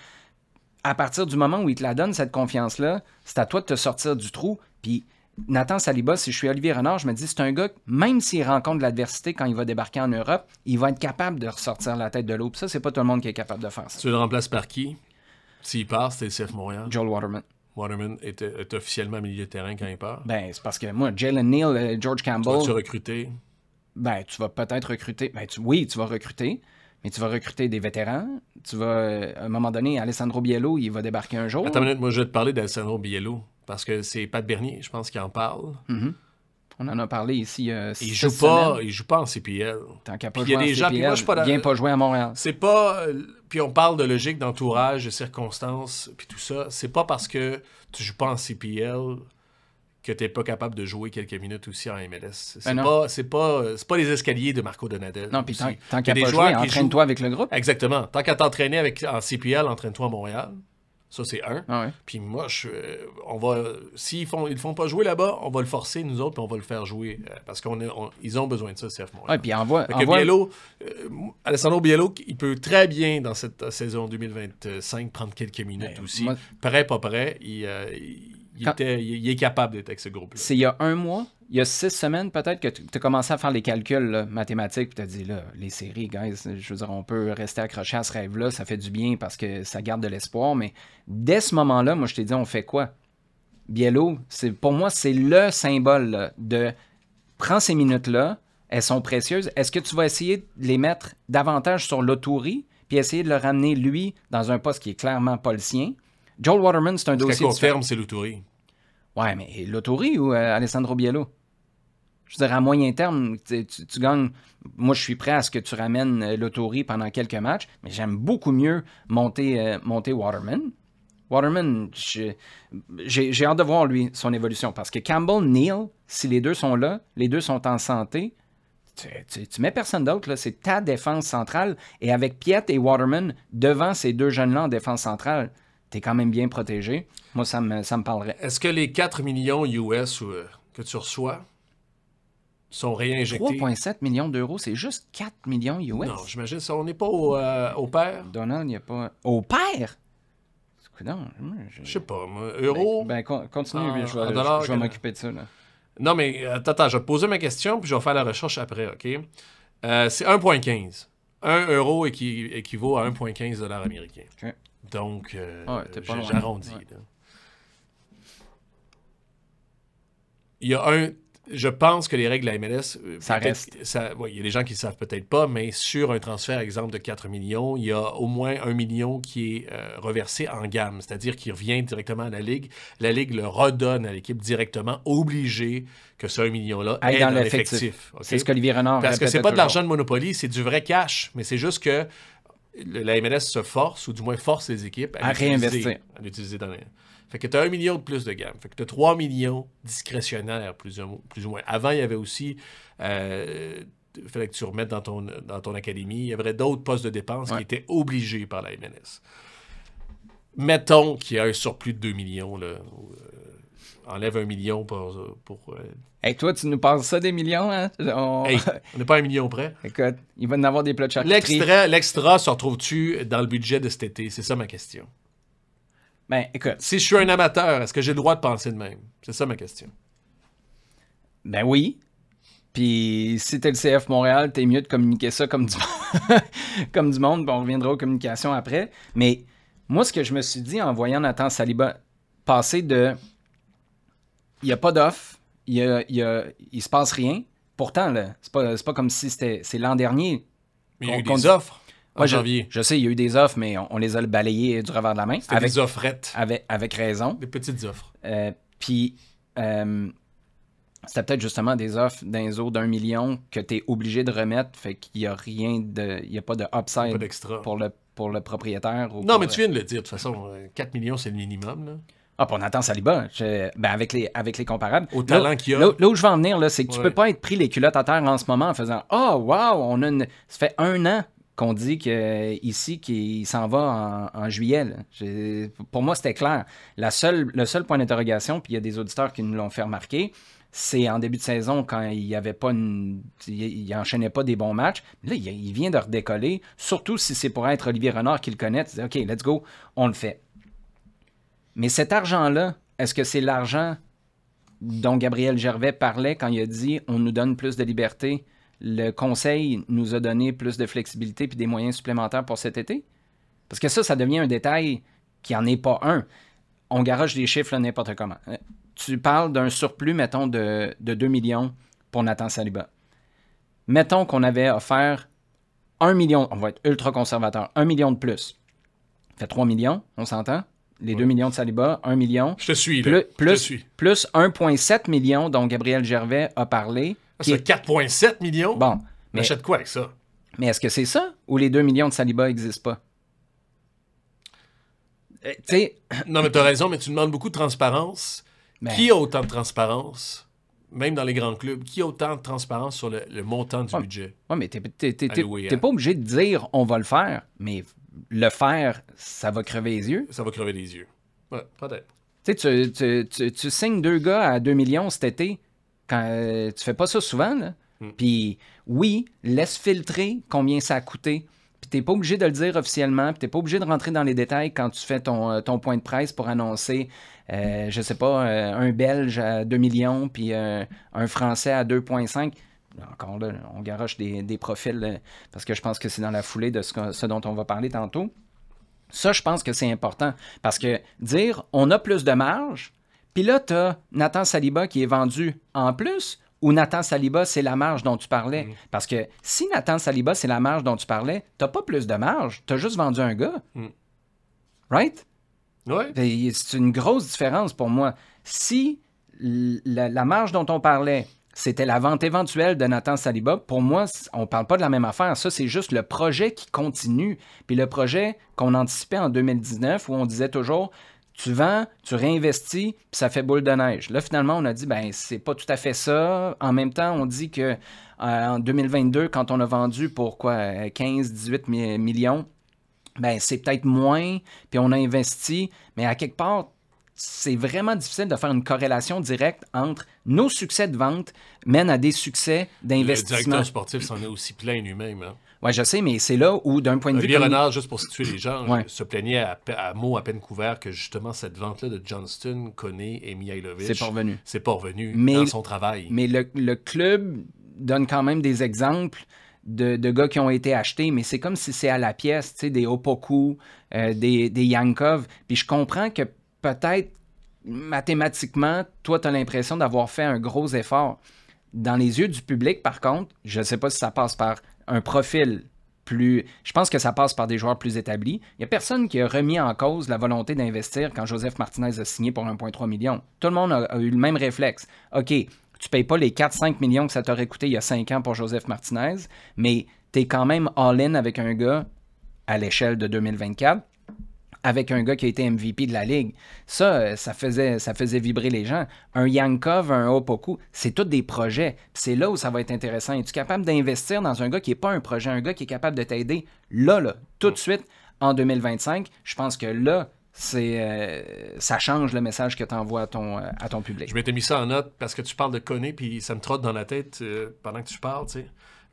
À partir du moment où il te la donne, cette confiance-là, c'est à toi de te sortir du trou. Puis Nathan Saliba, si je suis Olivier Renard, je me dis, c'est un gars, même s'il rencontre de l'adversité quand il va débarquer en Europe, il va être capable de ressortir la tête de l'eau. Puis ça, c'est pas tout le monde qui est capable de faire ça. Tu le remplaces par qui? S'il part, c'était le CF Montréal. Joel Waterman. Waterman est officiellement milieu de terrain quand il part. Ben, c'est parce que moi, Jalen Neal, George Campbell... Tu vas recruter? Ben, tu vas peut-être recruter... Ben, oui, tu vas recruter, mais tu vas recruter des vétérans. Tu vas, à un moment donné, Alessandro Biello, il va débarquer un jour. Attends une minute, moi, je vais te parler d'Alessandro Biello, parce que c'est Pat Bernier, je pense, qui en parle. Mm-hmm. On en a parlé ici. Il joue pas en CPL. Tant qu'à pas jouer en CPL, moi, viens pas jouer à Montréal. C'est pas... Puis on parle de logique, d'entourage, de circonstances, puis tout ça. C'est pas parce que tu joues pas en CPL que t'es pas capable de jouer quelques minutes aussi en MLS. C'est pas les escaliers de Marco Donadel. Non, puis tant qu'à pas jouer, entraîne-toi avec le groupe. Exactement. Tant qu'à t'entraîner en CPL, entraîne-toi à Montréal. Ça, c'est un. Ah ouais. Puis moi, s'ils le font pas jouer là-bas, on va le forcer, nous autres, puis on va le faire jouer. Parce qu'ils ont besoin de ça, CF Montréal. Ouais, puis envoie... Biello, Alessandro Biello, il peut très bien, dans cette saison 2025, prendre quelques minutes aussi. Moi, prêt, pas prêt, il est capable d'être avec ce groupe-là. C'est il y a un mois, il y a 6 semaines peut-être que tu as commencé à faire les calculs là, mathématiques, puis tu as dit, là, les séries, guys, je veux dire, on peut rester accroché à ce rêve-là, ça fait du bien parce que ça garde de l'espoir, mais dès ce moment-là, moi, je t'ai dit, on fait quoi? Biello, pour moi, c'est le symbole là, de prends ces minutes-là, elles sont précieuses, est-ce que tu vas essayer de les mettre davantage sur l'autorie, puis essayer de le ramener, lui, dans un poste qui est clairement pas le sien? Joel Waterman, c'est un dossier différent. À court terme, c'est l'autorie. Ouais, mais l'autorie ou Alessandro Biello? Je veux dire, à moyen terme, tu gagnes... Moi, je suis prêt à ce que tu ramènes l'autorie pendant quelques matchs, mais j'aime beaucoup mieux monter Waterman. Waterman, j'ai hâte de voir, lui, son évolution. Parce que Campbell, Neal, si les deux sont là, les deux sont en santé, tu mets personne d'autre, là. C'est ta défense centrale. Et avec Piette et Waterman, devant ces deux jeunes-là en défense centrale, t'es quand même bien protégé. Moi, ça me parlerait. Est-ce que les 4 millions US que tu reçois sont réinjectés? 3,7 millions d'euros, c'est juste 4 millions US. Non, j'imagine ça. On n'est pas au pair. Donald, il n'y a pas... Au pair? Non, je sais pas, moi. Euros? Continue, je vais m'occuper de ça. Là. Non, mais attends, je vais te poser ma question, puis je vais faire la recherche après, OK? C'est 1,15. 1 euro équivaut à 1,15 $ américains. OK. Donc, j'arrondis. Ouais. Il y a je pense que les règles de la MLS... Ça reste. Il y a des gens qui ne savent peut-être pas, mais sur un transfert, exemple, de 4 millions, il y a au moins 1 million qui est reversé en gamme, c'est-à-dire qu'il revient directement à la Ligue. La Ligue le redonne à l'équipe directement, obligé que ce 1 million-là est dans l'effectif. Okay? C'est ce qu'Olivier Renard Parce que c'est pas de l'argent de Monopoly, c'est du vrai cash, mais c'est juste que la MLS se force, ou du moins force les équipes à réinvestir. À l'utiliser dans les... Fait que tu as 1 million de plus de gamme. Fait que tu as 3 millions discrétionnaires, plus ou moins. Avant, il y avait aussi... il fallait que tu remettes dans ton académie. Il y avait d'autres postes de dépenses qui étaient obligés par la MLS. Mettons qu'il y a un surplus de 2 millions. Là, enlève 1 million pour Hey, toi, tu nous passes ça des millions, hein? Hey, on n'est pas à 1 million près. Écoute, il va en avoir des plats de charcuterie. L'extra se retrouve-tu dans le budget de cet été? C'est ça ma question. Ben, écoute. Si je suis un amateur, est-ce que j'ai le droit de penser de même? C'est ça ma question. Ben oui. Puis si t'es le CF Montréal, t'es mieux de communiquer ça comme du monde. On reviendra aux communications après. Mais moi, ce que je me suis dit en voyant Nathan Saliba passer de... Il n'y a pas d'offre. il se passe rien. Pourtant, là, c'est pas comme si c'est l'an dernier. Mais il y a eu des offres en janvier. Je sais, il y a eu des offres, mais on les a balayées du revers de la main. C'était des offrettes. Avec raison. Des petites offres. Puis, c'était peut-être justement des offres dans les eaux d'1 million que tu es obligé de remettre. Fait qu'il n'y a il n'y a pas de upside Pas d'extra. pour le propriétaire. Non, mais tu viens de le dire. De toute façon, 4 millions, c'est le minimum. Là. Ah, pour Nathan Saliba, avec les comparables. Au talent qu'il y a. Là où je veux en venir, là, c'est que tu peux pas être pris les culottes à terre en ce moment en faisant « Ah, wow, ça fait 1 an qu'on dit ici qu'il s'en va en juillet. » Pour moi, c'était clair. Le seul point d'interrogation, puis il y a des auditeurs qui nous l'ont fait remarquer, c'est en début de saison quand il y avait pas il enchaînait pas des bons matchs. Là, il vient de redécoller, surtout si c'est pour être Olivier Renard qui le connaît. Tu dis « OK, let's go, on le fait. » Mais cet argent-là, est-ce que c'est l'argent dont Gabriel Gervais parlait quand il a dit « on nous donne plus de liberté », le conseil nous a donné plus de flexibilité puis des moyens supplémentaires pour cet été? Parce que ça devient un détail qui n'en est pas un. On garoche des chiffres là, n'importe comment. Tu parles d'un surplus, mettons, de 2 millions pour Nathan Saliba. Mettons qu'on avait offert 1 million, on va être ultra conservateur, 1 million de plus. Ça fait 3 millions, on s'entend? Les 2 millions de Saliba, 1 million. Je te suis, là. Plus 1,7 million dont Gabriel Gervais a parlé. C'est 4,7 millions? Bon. Mais achète quoi avec ça? Mais est-ce que c'est ça ou les 2 millions de Saliba n'existent pas? Non, mais tu as raison, mais tu demandes beaucoup de transparence. Qui a autant de transparence, même dans les grands clubs, qui a autant de transparence sur le montant du budget? Oui, mais t'es pas obligé de dire « on va le faire », mais le faire, ça va crever les yeux. Ça va crever les yeux. Ouais, peut-être. Tu signes 2 gars à 2 millions cet été, quand tu fais pas ça souvent, là. Puis oui, laisse filtrer combien ça a coûté. Puis t'es pas obligé de le dire officiellement, puis t'es pas obligé de rentrer dans les détails quand tu fais ton point de presse pour annoncer, je sais pas, un Belge à 2 millions, puis un Français à 2,5. Encore là, on garoche des profils parce que je pense que c'est dans la foulée de ce dont on va parler tantôt. Ça, je pense que c'est important parce que dire on a plus de marge, puis là, tu as Nathan Saliba qui est vendu en plus ou Nathan Saliba, c'est la marge dont tu parlais. Parce que si Nathan Saliba, c'est la marge dont tu parlais, tu n'as pas plus de marge, tu as juste vendu un gars. Right? Oui. C'est une grosse différence pour moi. Si la marge dont on parlait, c'était la vente éventuelle de Nathan Saliba. Pour moi, on ne parle pas de la même affaire. Ça, c'est juste le projet qui continue. Puis le projet qu'on anticipait en 2019, où on disait toujours, tu vends, tu réinvestis, puis ça fait boule de neige. Là, finalement, on a dit, ben c'est pas tout à fait ça. En même temps, on dit que en 2022, quand on a vendu pour quoi, 15-18 millions, ben c'est peut-être moins, puis on a investi. Mais à quelque part, c'est vraiment difficile de faire une corrélation directe entre nos succès de vente mènent à des succès d'investissement. Le directeur sportif s'en est aussi plaint lui-même. Hein? Oui, je sais, mais c'est là où, d'un point de vue... Olivier Renard, juste pour situer les gens, se plaignait à mots à peine couverts que justement cette vente-là de Johnston, Koné et Mihailovic... C'est pas revenu dans son travail. Mais le club donne quand même des exemples de gars qui ont été achetés, mais c'est comme si c'est à la pièce, tu sais, des Opoku, des Yankov. Puis je comprends que peut-être, mathématiquement, toi, tu as l'impression d'avoir fait un gros effort. Dans les yeux du public, par contre, je ne sais pas si ça passe par un profil plus... Je pense que ça passe par des joueurs plus établis. Il n'y a personne qui a remis en cause la volonté d'investir quand Joseph Martinez a signé pour 1,3 million. Tout le monde a eu le même réflexe. OK, tu ne payes pas les 4-5 millions que ça t'aurait coûté il y a 5 ans pour Joseph Martinez, mais tu es quand même all-in avec un gars à l'échelle de 2024, avec un gars qui a été MVP de la Ligue. Ça faisait vibrer les gens. Un Yankov, un Opoku, c'est tous des projets. C'est là où ça va être intéressant. Es-tu capable d'investir dans un gars qui n'est pas un projet, un gars qui est capable de t'aider là, tout de suite, en 2025? Je pense que là, ça change le message que tu envoies à ton public. Je m'étais mis ça en note parce que tu parles de Koné, puis ça me trotte dans la tête pendant que tu parles, tu sais.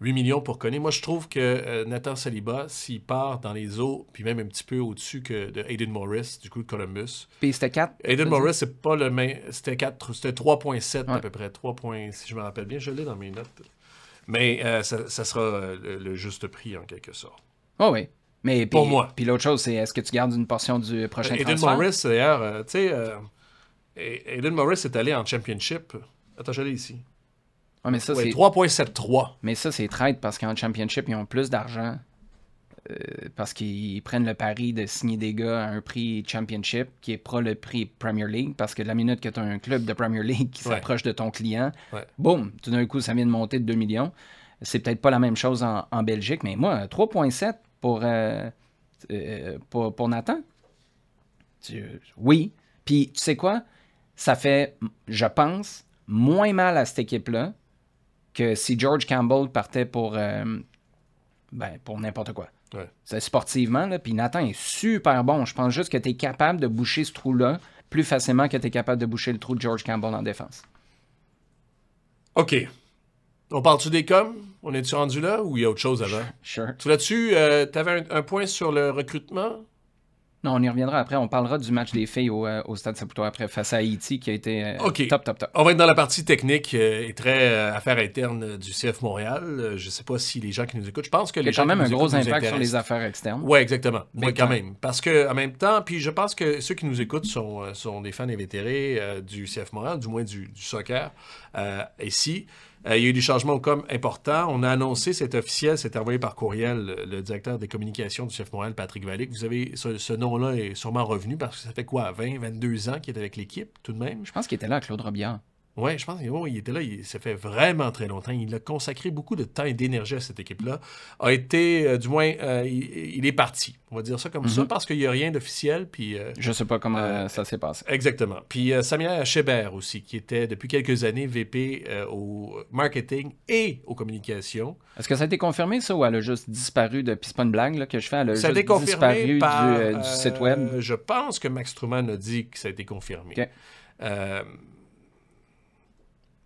8 millions pour Koné. Moi, je trouve que Nathan Saliba, s'il part dans les eaux, puis même un petit peu au-dessus que de Aiden Morris, du coup de Columbus. Puis c'était 4. Aiden Morris, c'est pas le même. C'était 4, c'était 3,7 à peu près. 3, si je me rappelle bien, je l'ai dans mes notes. Mais ça sera le juste prix en quelque sorte. Oh oui. Mais pour moi. Puis l'autre chose, c'est est-ce que tu gardes une portion du prochain transfert? Aiden Morris, d'ailleurs, tu sais, Aiden Morris est allé en championship Attends, je l'ai ici. Ouais, mais ça, Ouais, c'est... 3,73. Mais ça, c'est traite parce qu'en championship, ils ont plus d'argent parce qu'ils prennent le pari de signer des gars à un prix championship qui est pas le prix Premier League parce que de la minute que tu as un club de Premier League qui s'approche de ton client, boum, tout d'un coup, ça vient de monter de 2 millions. C'est peut-être pas la même chose en Belgique, mais moi, 3,7 pour Nathan, oui. Puis, tu sais quoi? Ça fait, je pense, moins mal à cette équipe-là que si George Campbell partait pour n'importe quoi. Ouais. C'est sportivement, là, puis Nathan est super bon. Je pense juste que tu es capable de boucher ce trou-là plus facilement que tu es capable de boucher le trou de George Campbell en défense. OK. On parle-tu des coms? On est-tu rendu là ou il y a autre chose avant? Sure. Tu là-dessus, t'avais un point sur le recrutement? Non, on y reviendra après. On parlera du match des filles au Stade Saputo après face à Haïti qui a été top. On va être dans la partie technique et très affaires internes du CF Montréal. Je ne sais pas si les gens qui nous écoutent, je pense que il y a les gens quand même qui un nous gros écoutent nous impact sur les intéressent. affaires externes. Oui, exactement. Oui, quand time. même. Parce que en même temps, puis je pense que ceux qui nous écoutent sont des fans invétérés du CF Montréal, du moins du soccer ici. Il y a eu des changements comme importants. On a annoncé, c'est officiel, c'est envoyé par courriel, le directeur des communications du CF Montréal, Patrick Vallée. Vous avez ce nom-là est sûrement revenu parce que ça fait quoi, 20, 22 ans qu'il est avec l'équipe, tout de même? Je pense qu'il était là, Claude Robillard. Oui, je pense qu'il était là. Ça fait vraiment très longtemps. Il a consacré beaucoup de temps et d'énergie à cette équipe-là. A été, du moins, il est parti. On va dire ça comme ça, parce qu'il n'y a rien d'officiel. Puis, je sais pas comment ça s'est passé. Exactement. Puis Samia Chébert aussi, qui était depuis quelques années VP au marketing et aux communications. Est-ce que ça a été confirmé, ça, ou elle a juste disparu depuis? C'est pas une blague là, que je fais. Elle a Ça a juste été confirmé disparu par, du site web. Je pense que Max Truman a dit que ça a été confirmé. OK.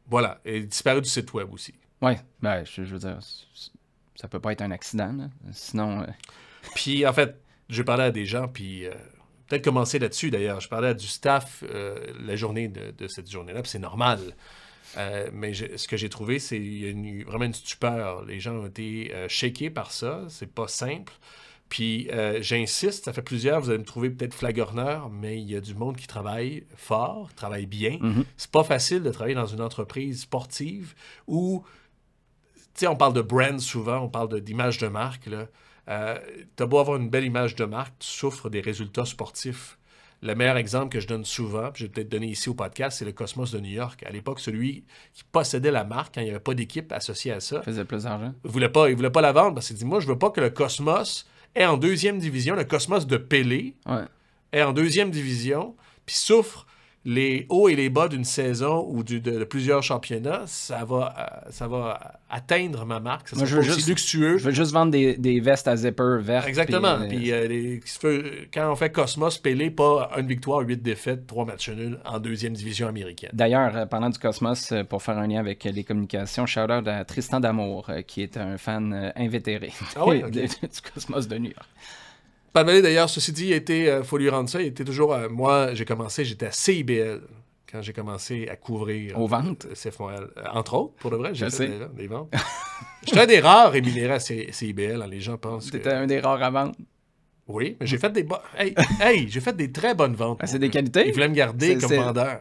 Voilà. Elle est disparue du site web aussi. Oui, ben, je veux dire, ça peut pas être un accident. Là. Sinon... Puis, en fait, j'ai parlé à des gens, puis peut-être commencer là-dessus, d'ailleurs. Je parlais à du staff la journée de cette journée-là, puis c'est normal. Mais ce que j'ai trouvé, c'est qu'il y a vraiment une stupeur. Les gens ont été shakés par ça. C'est pas simple. Puis, j'insiste, ça fait plusieurs, vous allez me trouver peut-être flagorneur, mais il y a du monde qui travaille fort, travaille bien. C'est pas facile de travailler dans une entreprise sportive où, tu sais, on parle de brand souvent, on parle d'image de marque, là. T'as beau avoir une belle image de marque, tu souffres des résultats sportifs. Le meilleur exemple que je donne souvent, puis je vais peut-être donner ici au podcast, c'est le Cosmos de New York. À l'époque, celui qui possédait la marque, quand il n'y avait pas d'équipe associée à ça, faisait plus d'argent. Il voulait pas la vendre parce qu'il dit, moi, je veux pas que le Cosmos est en deuxième division, le Cosmos de Pelé est en deuxième division, puis souffre les hauts et les bas d'une saison ou de plusieurs championnats, ça va atteindre ma marque. Ça sera aussi luxueux. Je veux juste vendre des vestes à zipper vertes. Exactement. Puis, quand on fait Cosmos, Pelé, pas une victoire, 8 défaites, 3 matchs nuls en deuxième division américaine. D'ailleurs, parlant du Cosmos, pour faire un lien avec les communications, shout-out à Tristan D'Amour, qui est un fan invétéré du Cosmos de New York. Pat Vallée, d'ailleurs, ceci dit, faut lui rendre ça, il était toujours... moi, j'étais à CIBL quand j'ai commencé à couvrir... Aux ventes? CF Montréal. Entre autres, pour de vrai, j'ai fait des ventes. J'étais un des rares rémunérés à CIBL, les gens pensent C'était un des rares à vendre. Oui, mais j'ai fait des... j'ai fait des très bonnes ventes. C'est des qualités. Ils voulaient me garder comme vendeur.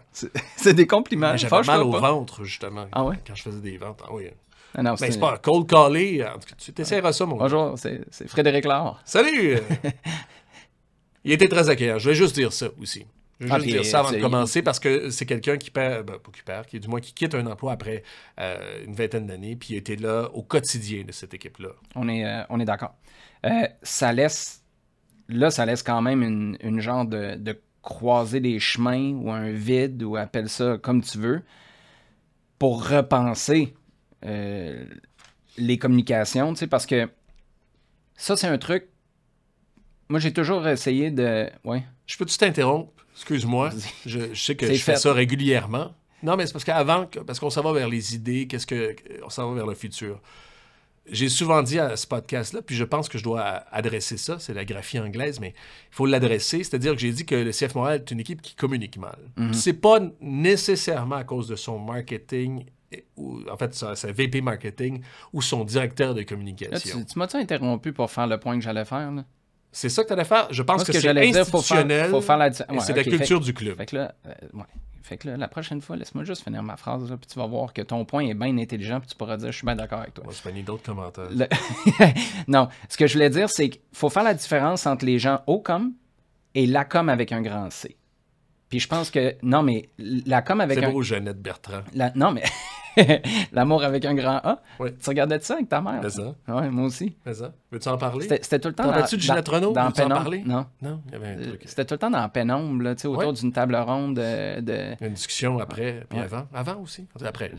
C'est des compliments. Mais j'avais mal au ventre, justement, quand je faisais des ventes. Ah oui. Ah non, mais c'est pas un cold caller. En tout cas, tu t'essaieras ça, mon gars. Bonjour, c'est Frédéric Laure. Salut! Il était très accueillant. Je vais juste dire ça aussi. Je vais juste dire ça avant de commencer parce que c'est quelqu'un qui quitte un emploi après une vingtaine d'années puis il était là au quotidien de cette équipe-là. On est d'accord. Ça laisse quand même une genre de croiser des chemins ou un vide ou appelle ça comme tu veux pour repenser les communications, tu sais, parce que ça, c'est un truc. Moi, j'ai toujours essayé de... Ouais. Je peux-tu t'interrompre? Excuse-moi. Je sais que je fais ça régulièrement. Non, mais c'est parce qu'on s'en va vers les idées, on s'en va vers le futur. J'ai souvent dit à ce podcast-là, puis je pense que je dois adresser ça, c'est la graphie anglaise, mais il faut l'adresser, c'est-à-dire que j'ai dit que le CF Montréal est une équipe qui communique mal. C'est pas nécessairement à cause de son marketing, ou en fait sa VP marketing ou son directeur de communication. Là, tu m'as-tu interrompu pour faire le point que j'allais faire, là? C'est ça que tu allais faire? Je pense Moi, ce que c'est j'allais dire, institutionnel. faut faire la et c'est la culture du club. Fait que là, la prochaine fois, laisse-moi juste finir ma phrase, là, puis tu vas voir que ton point est bien intelligent, puis tu pourras dire, je suis bien d'accord avec toi. Moi, je vais d'autres commentaires. Non, ce que je voulais dire, c'est qu'il faut faire la différence entre les gens au com et la com avec un grand C. Puis je pense que, non, mais la com avec C'est beau, Jeannette Bertrand. Non, mais l'amour avec un grand A. Oui. Tu regardais ça avec ta mère? Fais ça. Oui, moi aussi. Fais ça. Veux-tu en parler? C'était tout le temps T'en rappelles-tu de Ginette Renault? dans Veux-tu en pénombre. parler? Non. Non, il y avait un truc. C'était tout le temps dans la pénombre, là, tu sais, autour d'une table ronde de... Une discussion après, puis avant. Avant aussi. Après.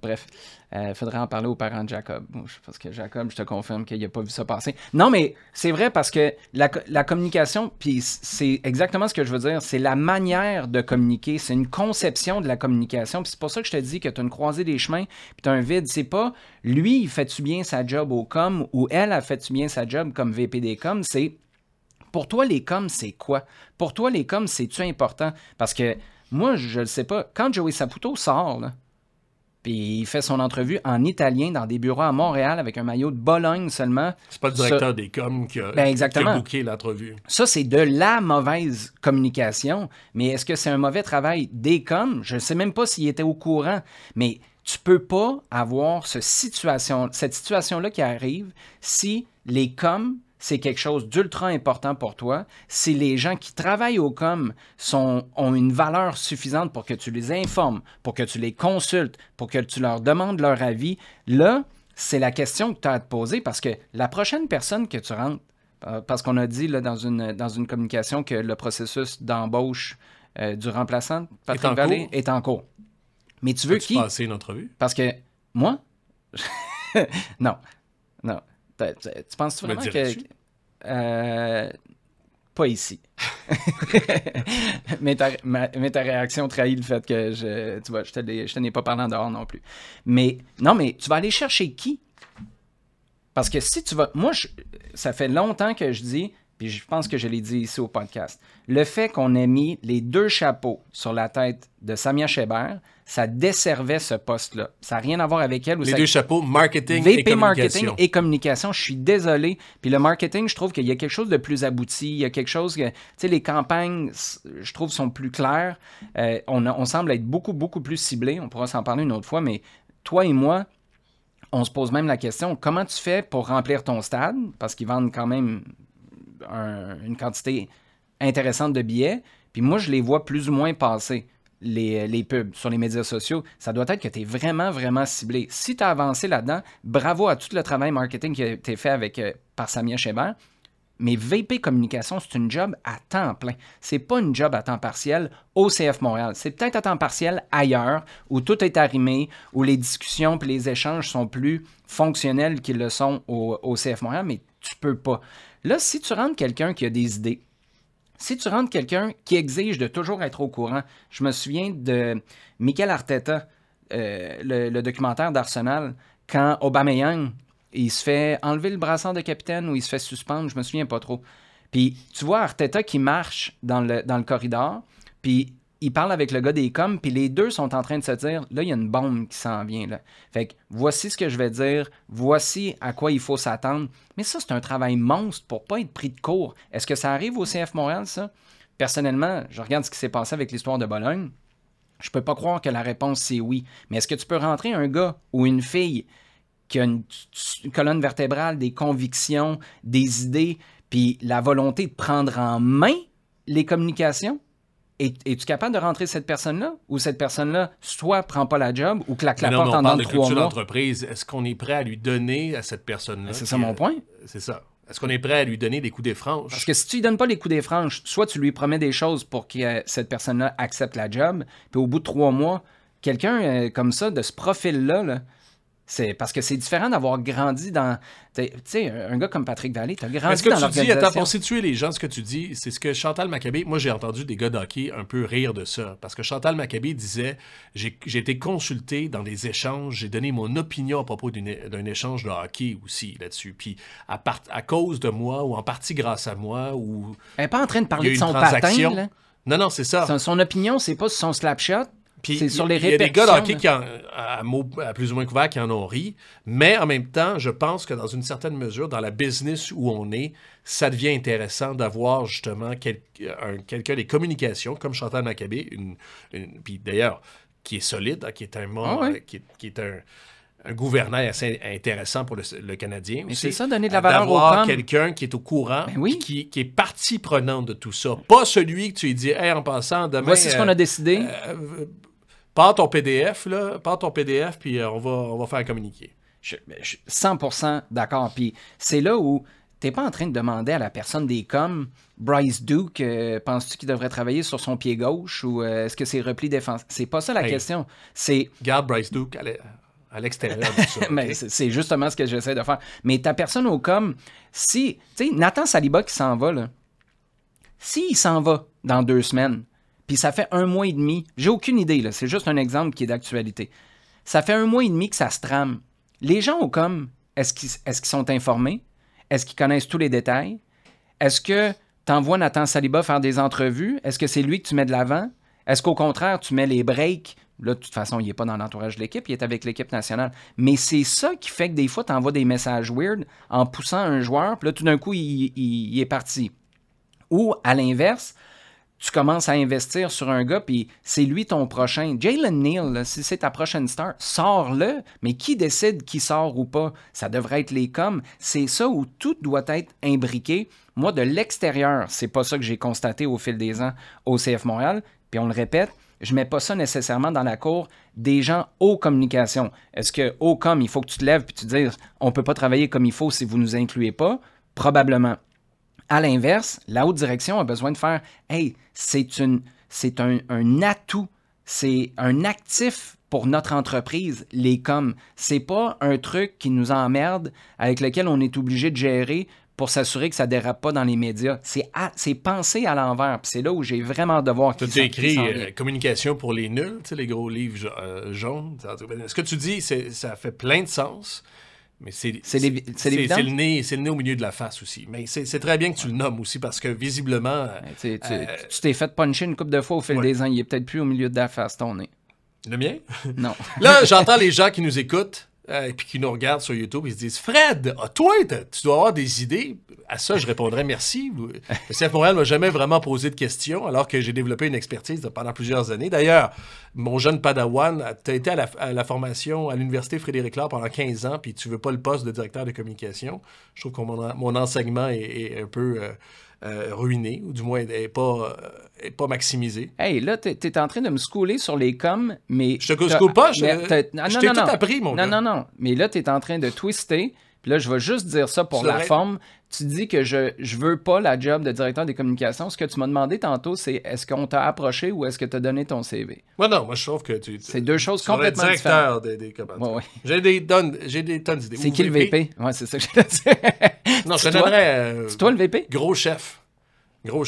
Bref, il faudrait en parler aux parents de Jacob. Parce que Jacob, je te confirme qu'il n'a pas vu ça passer. Non, mais c'est vrai parce que la communication, puis c'est exactement ce que je veux dire, c'est la manière de communiquer, c'est une conception de la communication. Puis c'est pour ça que je te dis que tu as une croisée des chemins, puis tu as un vide. C'est pas lui, il fait-tu bien sa job au com ou elle, a fait-tu bien sa job comme VP des com, c'est pour toi, les coms, c'est quoi? Pour toi, les coms, c'est-tu important? Parce que moi, je le sais pas. Quand Joey Saputo sort, là, puis il fait son entrevue en italien dans des bureaux à Montréal avec un maillot de Bologne seulement. C'est pas le directeur des coms qui a booké l'entrevue. Ça, c'est de la mauvaise communication. Mais est-ce que c'est un mauvais travail des coms? Je ne sais même pas s'il était au courant. Mais tu peux pas avoir cette situation-là qui arrive si les coms, c'est quelque chose d'ultra important pour toi, si les gens qui travaillent au com ont une valeur suffisante pour que tu les informes, pour que tu les consultes, pour que tu leur demandes leur avis, là, c'est la question que tu as à te poser parce que la prochaine personne que tu rentres, parce qu'on a dit là, dans une communication que le processus d'embauche du remplaçant, Patrick Vallée, est en cours. Mais tu veux qui? As-tu passé une entrevue? Parce que moi? Non. Tu penses vraiment que... pas ici. mais ta réaction trahit le fait que tu vois, je te n'ai pas parlé en dehors non plus. Mais non, mais tu vas aller chercher qui? Parce que si tu vas... Moi, ça fait longtemps que je dis, puis je pense que je l'ai dit ici au podcast, le fait qu'on ait mis les deux chapeaux sur la tête de Samia Chébert, ça desservait ce poste-là. Ça n'a rien à voir avec elle. Les deux chapeaux, marketing VP et communication. marketing et communication, je suis désolé. Puis le marketing, je trouve qu'il y a quelque chose de plus abouti. Il y a quelque chose que... Tu sais, les campagnes, je trouve, sont plus claires. On semble être beaucoup, beaucoup plus ciblés. On pourra s'en parler une autre fois, mais toi et moi, on se pose même la question, comment tu fais pour remplir ton stade? Parce qu'ils vendent quand même une quantité intéressante de billets. Puis moi, je les vois plus ou moins passer. Les pubs sur les médias sociaux, ça doit être que tu es vraiment, vraiment ciblé. Si tu as avancé là-dedans, bravo à tout le travail marketing qui a été fait par Samia Chébert. Mais VP Communication, c'est une job à temps plein. C'est pas une job à temps partiel au CF Montréal. C'est peut-être à temps partiel ailleurs, où tout est arrimé, où les discussions et les échanges sont plus fonctionnels qu'ils le sont au CF Montréal, mais tu peux pas. Là, si tu rentres quelqu'un qui a des idées, si tu rentres quelqu'un qui exige de toujours être au courant, je me souviens de Mikel Arteta, le documentaire d'Arsenal, quand Aubameyang, il se fait enlever le brassard de capitaine ou il se fait suspendre, je me souviens pas trop. Puis tu vois Arteta qui marche dans le corridor, puis il parle avec le gars des coms, puis les deux sont en train de se dire, là, il y a une bombe qui s'en vient, là. Fait que voici ce que je vais dire, voici à quoi il faut s'attendre. Mais ça, c'est un travail monstre pour pas être pris de court. Est-ce que ça arrive au CF Montréal, ça? Personnellement, je regarde ce qui s'est passé avec l'histoire de Bologne. Je peux pas croire que la réponse, c'est oui. Mais est-ce que tu peux rentrer un gars ou une fille qui a une colonne vertébrale, des convictions, des idées, puis la volonté de prendre en main les communications? Es-tu capable de rentrer cette personne-là? Ou cette personne-là, soit prend pas la job ou claque la porte en dedans de 3 mois? On parle de culture d'entreprise. Est-ce qu'on est prêt à lui donner à cette personne-là? C'est ça mon point. C'est ça. Est-ce qu'on est prêt à lui donner des coups des franches? Parce que si tu lui donnes pas les coups des franches, soit tu lui promets des choses pour que cette personne-là accepte la job, puis au bout de 3 mois, quelqu'un comme ça, de ce profil-là, là, c'est parce que c'est différent d'avoir grandi dans... Tu sais, un gars comme Patrick Vallée, tu as grandi dans l'organisation. Attends, pour situer les gens, ce que tu dis, c'est ce que Chantal Maccabé... Moi, j'ai entendu des gars d'hockey un peu rire de ça. Parce que Chantal Maccabé disait, j'ai été consulté dans des échanges, j'ai donné mon opinion à propos d'un échange de hockey aussi là-dessus. Puis à cause de moi, ou en partie grâce à moi, ou... Elle n'est pas en train de parler de son patin, là. Non, c'est ça. Son opinion, c'est pas son slapshot. Puis c'est sur les il y a des gars de hockey répercussions, à plus ou moins couvert qui en ont ri, mais en même temps, je pense que dans une certaine mesure, dans la business où on est, ça devient intéressant d'avoir justement quelqu'un des communications, comme Chantal Maccabé, puis d'ailleurs, qui est solide, hein, qui est qui est un gouvernail assez intéressant pour le Canadien. Mais aussi, c'est ça, donner de la valeur au d'avoir com. quelqu'un qui est au courant, Ben oui. qui est partie prenante de tout ça. Pas celui que tu lui dis, hey, en passant, demain... Voici ce qu'on a décidé. Pars ton PDF, puis on va faire un communiqué. Je suis 100% d'accord. Puis c'est là où t'es pas en train de demander à la personne des coms, Bryce Duke, penses-tu qu'il devrait travailler sur son pied gauche ou est-ce que c'est repli défensif? C'est pas ça la question. C'est... Garde Bryce Duke à l'extérieur de ça. Mais okay? c'est justement ce que j'essaie de faire. Mais ta personne au com, si... Tu sais, Nathan Saliba qui s'en va, là, s'il s'en va dans 2 semaines, puis ça fait 1 mois et demi, j'ai aucune idée, là, c'est juste un exemple qui est d'actualité. Ça fait 1 mois et demi que ça se trame. Les gens au com, est-ce qu'ils sont informés? Est-ce qu'ils connaissent tous les détails? Est-ce que tu envoies Nathan Saliba faire des entrevues? Est-ce que c'est lui que tu mets de l'avant? Est-ce qu'au contraire, tu mets les breaks? Là, de toute façon, il n'est pas dans l'entourage de l'équipe, il est avec l'équipe nationale. Mais c'est ça qui fait que des fois, tu envoies des messages weird en poussant un joueur, puis là, tout d'un coup, il est parti. Ou, à l'inverse, tu commences à investir sur un gars, puis c'est lui ton prochain. Jalen Neal, là, si c'est ta prochaine star, sors-le. Mais qui décide qui sort ou pas? Ça devrait être les coms. C'est ça où tout doit être imbriqué. Moi, de l'extérieur, c'est pas ça que j'ai constaté au fil des ans au CF Montréal. Puis on le répète, je mets pas ça nécessairement dans la cour des gens aux communications. Est-ce que au com, il faut que tu te lèves puis tu te dises on peut pas travailler comme il faut si vous nous incluez pas? Probablement. À l'inverse, la haute direction a besoin de faire « Hey, c'est un atout, c'est un actif pour notre entreprise, les coms. C'est pas un truc qui nous emmerde, avec lequel on est obligé de gérer pour s'assurer que ça dérape pas dans les médias. C'est penser à l'envers. Puis c'est là où j'ai vraiment de voir... Tu as écrit Communication pour les nuls, tu sais, les gros livres jaunes. Ce que tu dis, ça fait plein de sens. Mais c'est le nez au milieu de la face aussi. Mais c'est très bien que tu le nommes aussi parce que visiblement... Tu t'es fait puncher une couple de fois au fil des ans. Il est peut-être plus au milieu de la face, ton nez. Le mien? Non. Là, j'entends les gens qui nous écoutent et puis qui nous regardent sur YouTube, ils se disent « Fred, toi, tu dois avoir des idées. » À ça, je répondrais « Merci. » Le CF Montréal ne m'a jamais vraiment posé de questions alors que j'ai développé une expertise pendant plusieurs années. D'ailleurs, mon jeune padawan, tu as été à la formation à l'Université Frédéric-Laure pendant 15 ans puis tu veux pas le poste de directeur de communication. Je trouve que mon enseignement est un peu... ruiné, ou du moins est pas maximisé. Hey, là, t'es en train de me schooler sur les coms, mais... Je te school pas, je t'ai tout appris, mon gars. Non, mais là, t'es en train de twister, puis là, je vais juste dire ça pour la forme. Tu dis que je veux pas la job de directeur des communications. Ce que tu m'as demandé tantôt, c'est est-ce qu'on t'a approché ou est-ce que t'as donné ton CV? Non, moi, je trouve que c'est 2 choses complètement différentes. Directeur des commentaires. Ouais. J'ai des tonnes d'idées. C'est qui le VP? Ouais, c'est ça que je dire. Non, je te donnerais... c'est toi le VP? Gros chef. En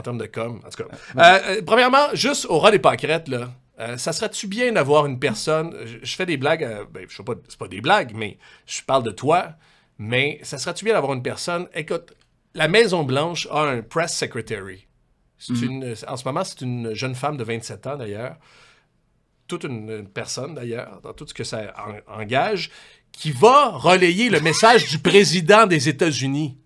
termes de com, en tout cas. Premièrement, juste au ras des pâquerettes, là, ça serait-tu bien d'avoir une personne... Je fais des blagues, je sais pas, c'est pas des blagues, mais je parle de toi, mais ça serait-tu bien d'avoir une personne... Écoute, la Maison-Blanche a un press secretary. En ce moment, c'est une jeune femme de 27 ans, d'ailleurs. Toute une personne, d'ailleurs, dans tout ce que ça engage, qui va relayer le message du président des États-Unis.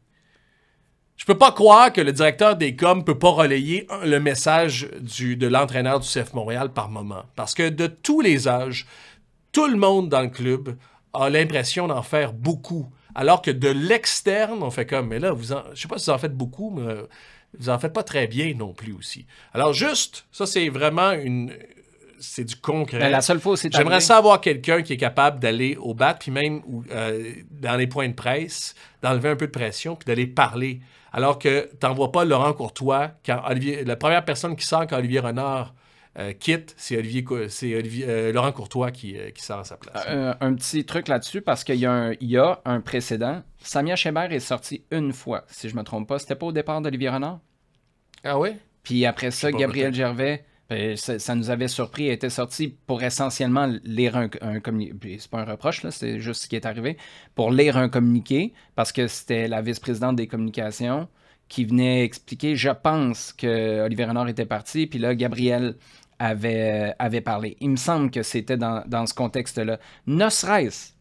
Je peux pas croire que le directeur des coms peut pas relayer le message de l'entraîneur du CF Montréal par moment. Parce que de tous les âges, tout le monde dans le club a l'impression d'en faire beaucoup. Alors que de l'externe, on fait comme, mais là, je sais pas si vous en faites beaucoup, mais vous en faites pas très bien non plus aussi. Alors juste, ça c'est vraiment c'est du concret. Mais la seule fois, c'est j'aimerais savoir quelqu'un qui est capable d'aller au bat, puis même dans les points de presse, d'enlever un peu de pression, puis d'aller parler. Alors que tu n'envoies pas Laurent Courtois. La première personne qui sort quand Olivier Renard quitte, c'est Laurent Courtois qui sort à sa place. Un petit truc là-dessus, parce qu'il y a un précédent. Samia Chébert est sorti une fois, si je ne me trompe pas. C'était pas au départ d'Olivier Renard? Ah oui? Puis après ça, Gabriel Gervais... Ça nous avait surpris. Elle était sortie pour essentiellement lire un communiqué. C'est pas un reproche, là, c'est juste ce qui est arrivé. Pour lire un communiqué, parce que c'était la vice-présidente des communications qui venait expliquer, je pense, que Olivier Renard était parti, puis là, Gabriel avait parlé. Il me semble que c'était dans ce contexte-là. Ne serait-ce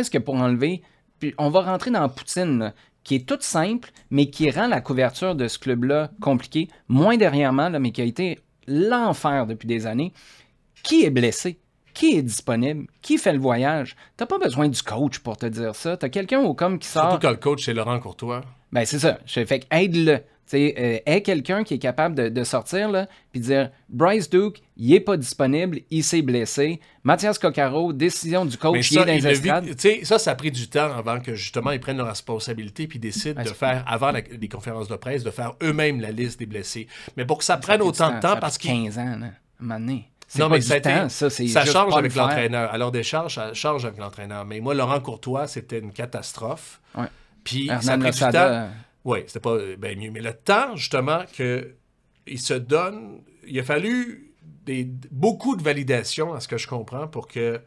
que pour enlever... Puis on va rentrer dans Poutine, là, qui est toute simple, mais qui rend la couverture de ce club-là compliquée, moins dernièrement, là, mais qui a été l'enfer depuis des années. Qui est blessé? Qui est disponible? Qui fait le voyage? T'as pas besoin du coach pour te dire ça. T'as quelqu'un au com qui sort... Surtout quand le coach, c'est Laurent Courtois. Ben c'est ça. Fait que aide-le. Aide quelqu'un qui est capable de sortir, là, puis dire Bryce Duke, il n'est pas disponible, il s'est blessé. Mathias Coccaro, décision du coach, il est dans les estrades. Ça a pris du temps avant que justement ils prennent leurs responsabilités puis décident de faire, avant les conférences de presse, de faire eux-mêmes la liste des blessés. Mais pour que ça prenne autant de temps, parce qu'il 15 ans, là, à un moment donné. Non, mais ça change avec l'entraîneur. l'entraîneur. Alors, des charges, ça change avec l'entraîneur. Mais moi, Laurent Courtois, c'était une catastrophe. Ouais. Puis, ça a pris du temps. Oui, c'était pas bien mieux. Mais le temps, justement, qu'il se donne, il a fallu beaucoup de validation, à ce que je comprends, pour que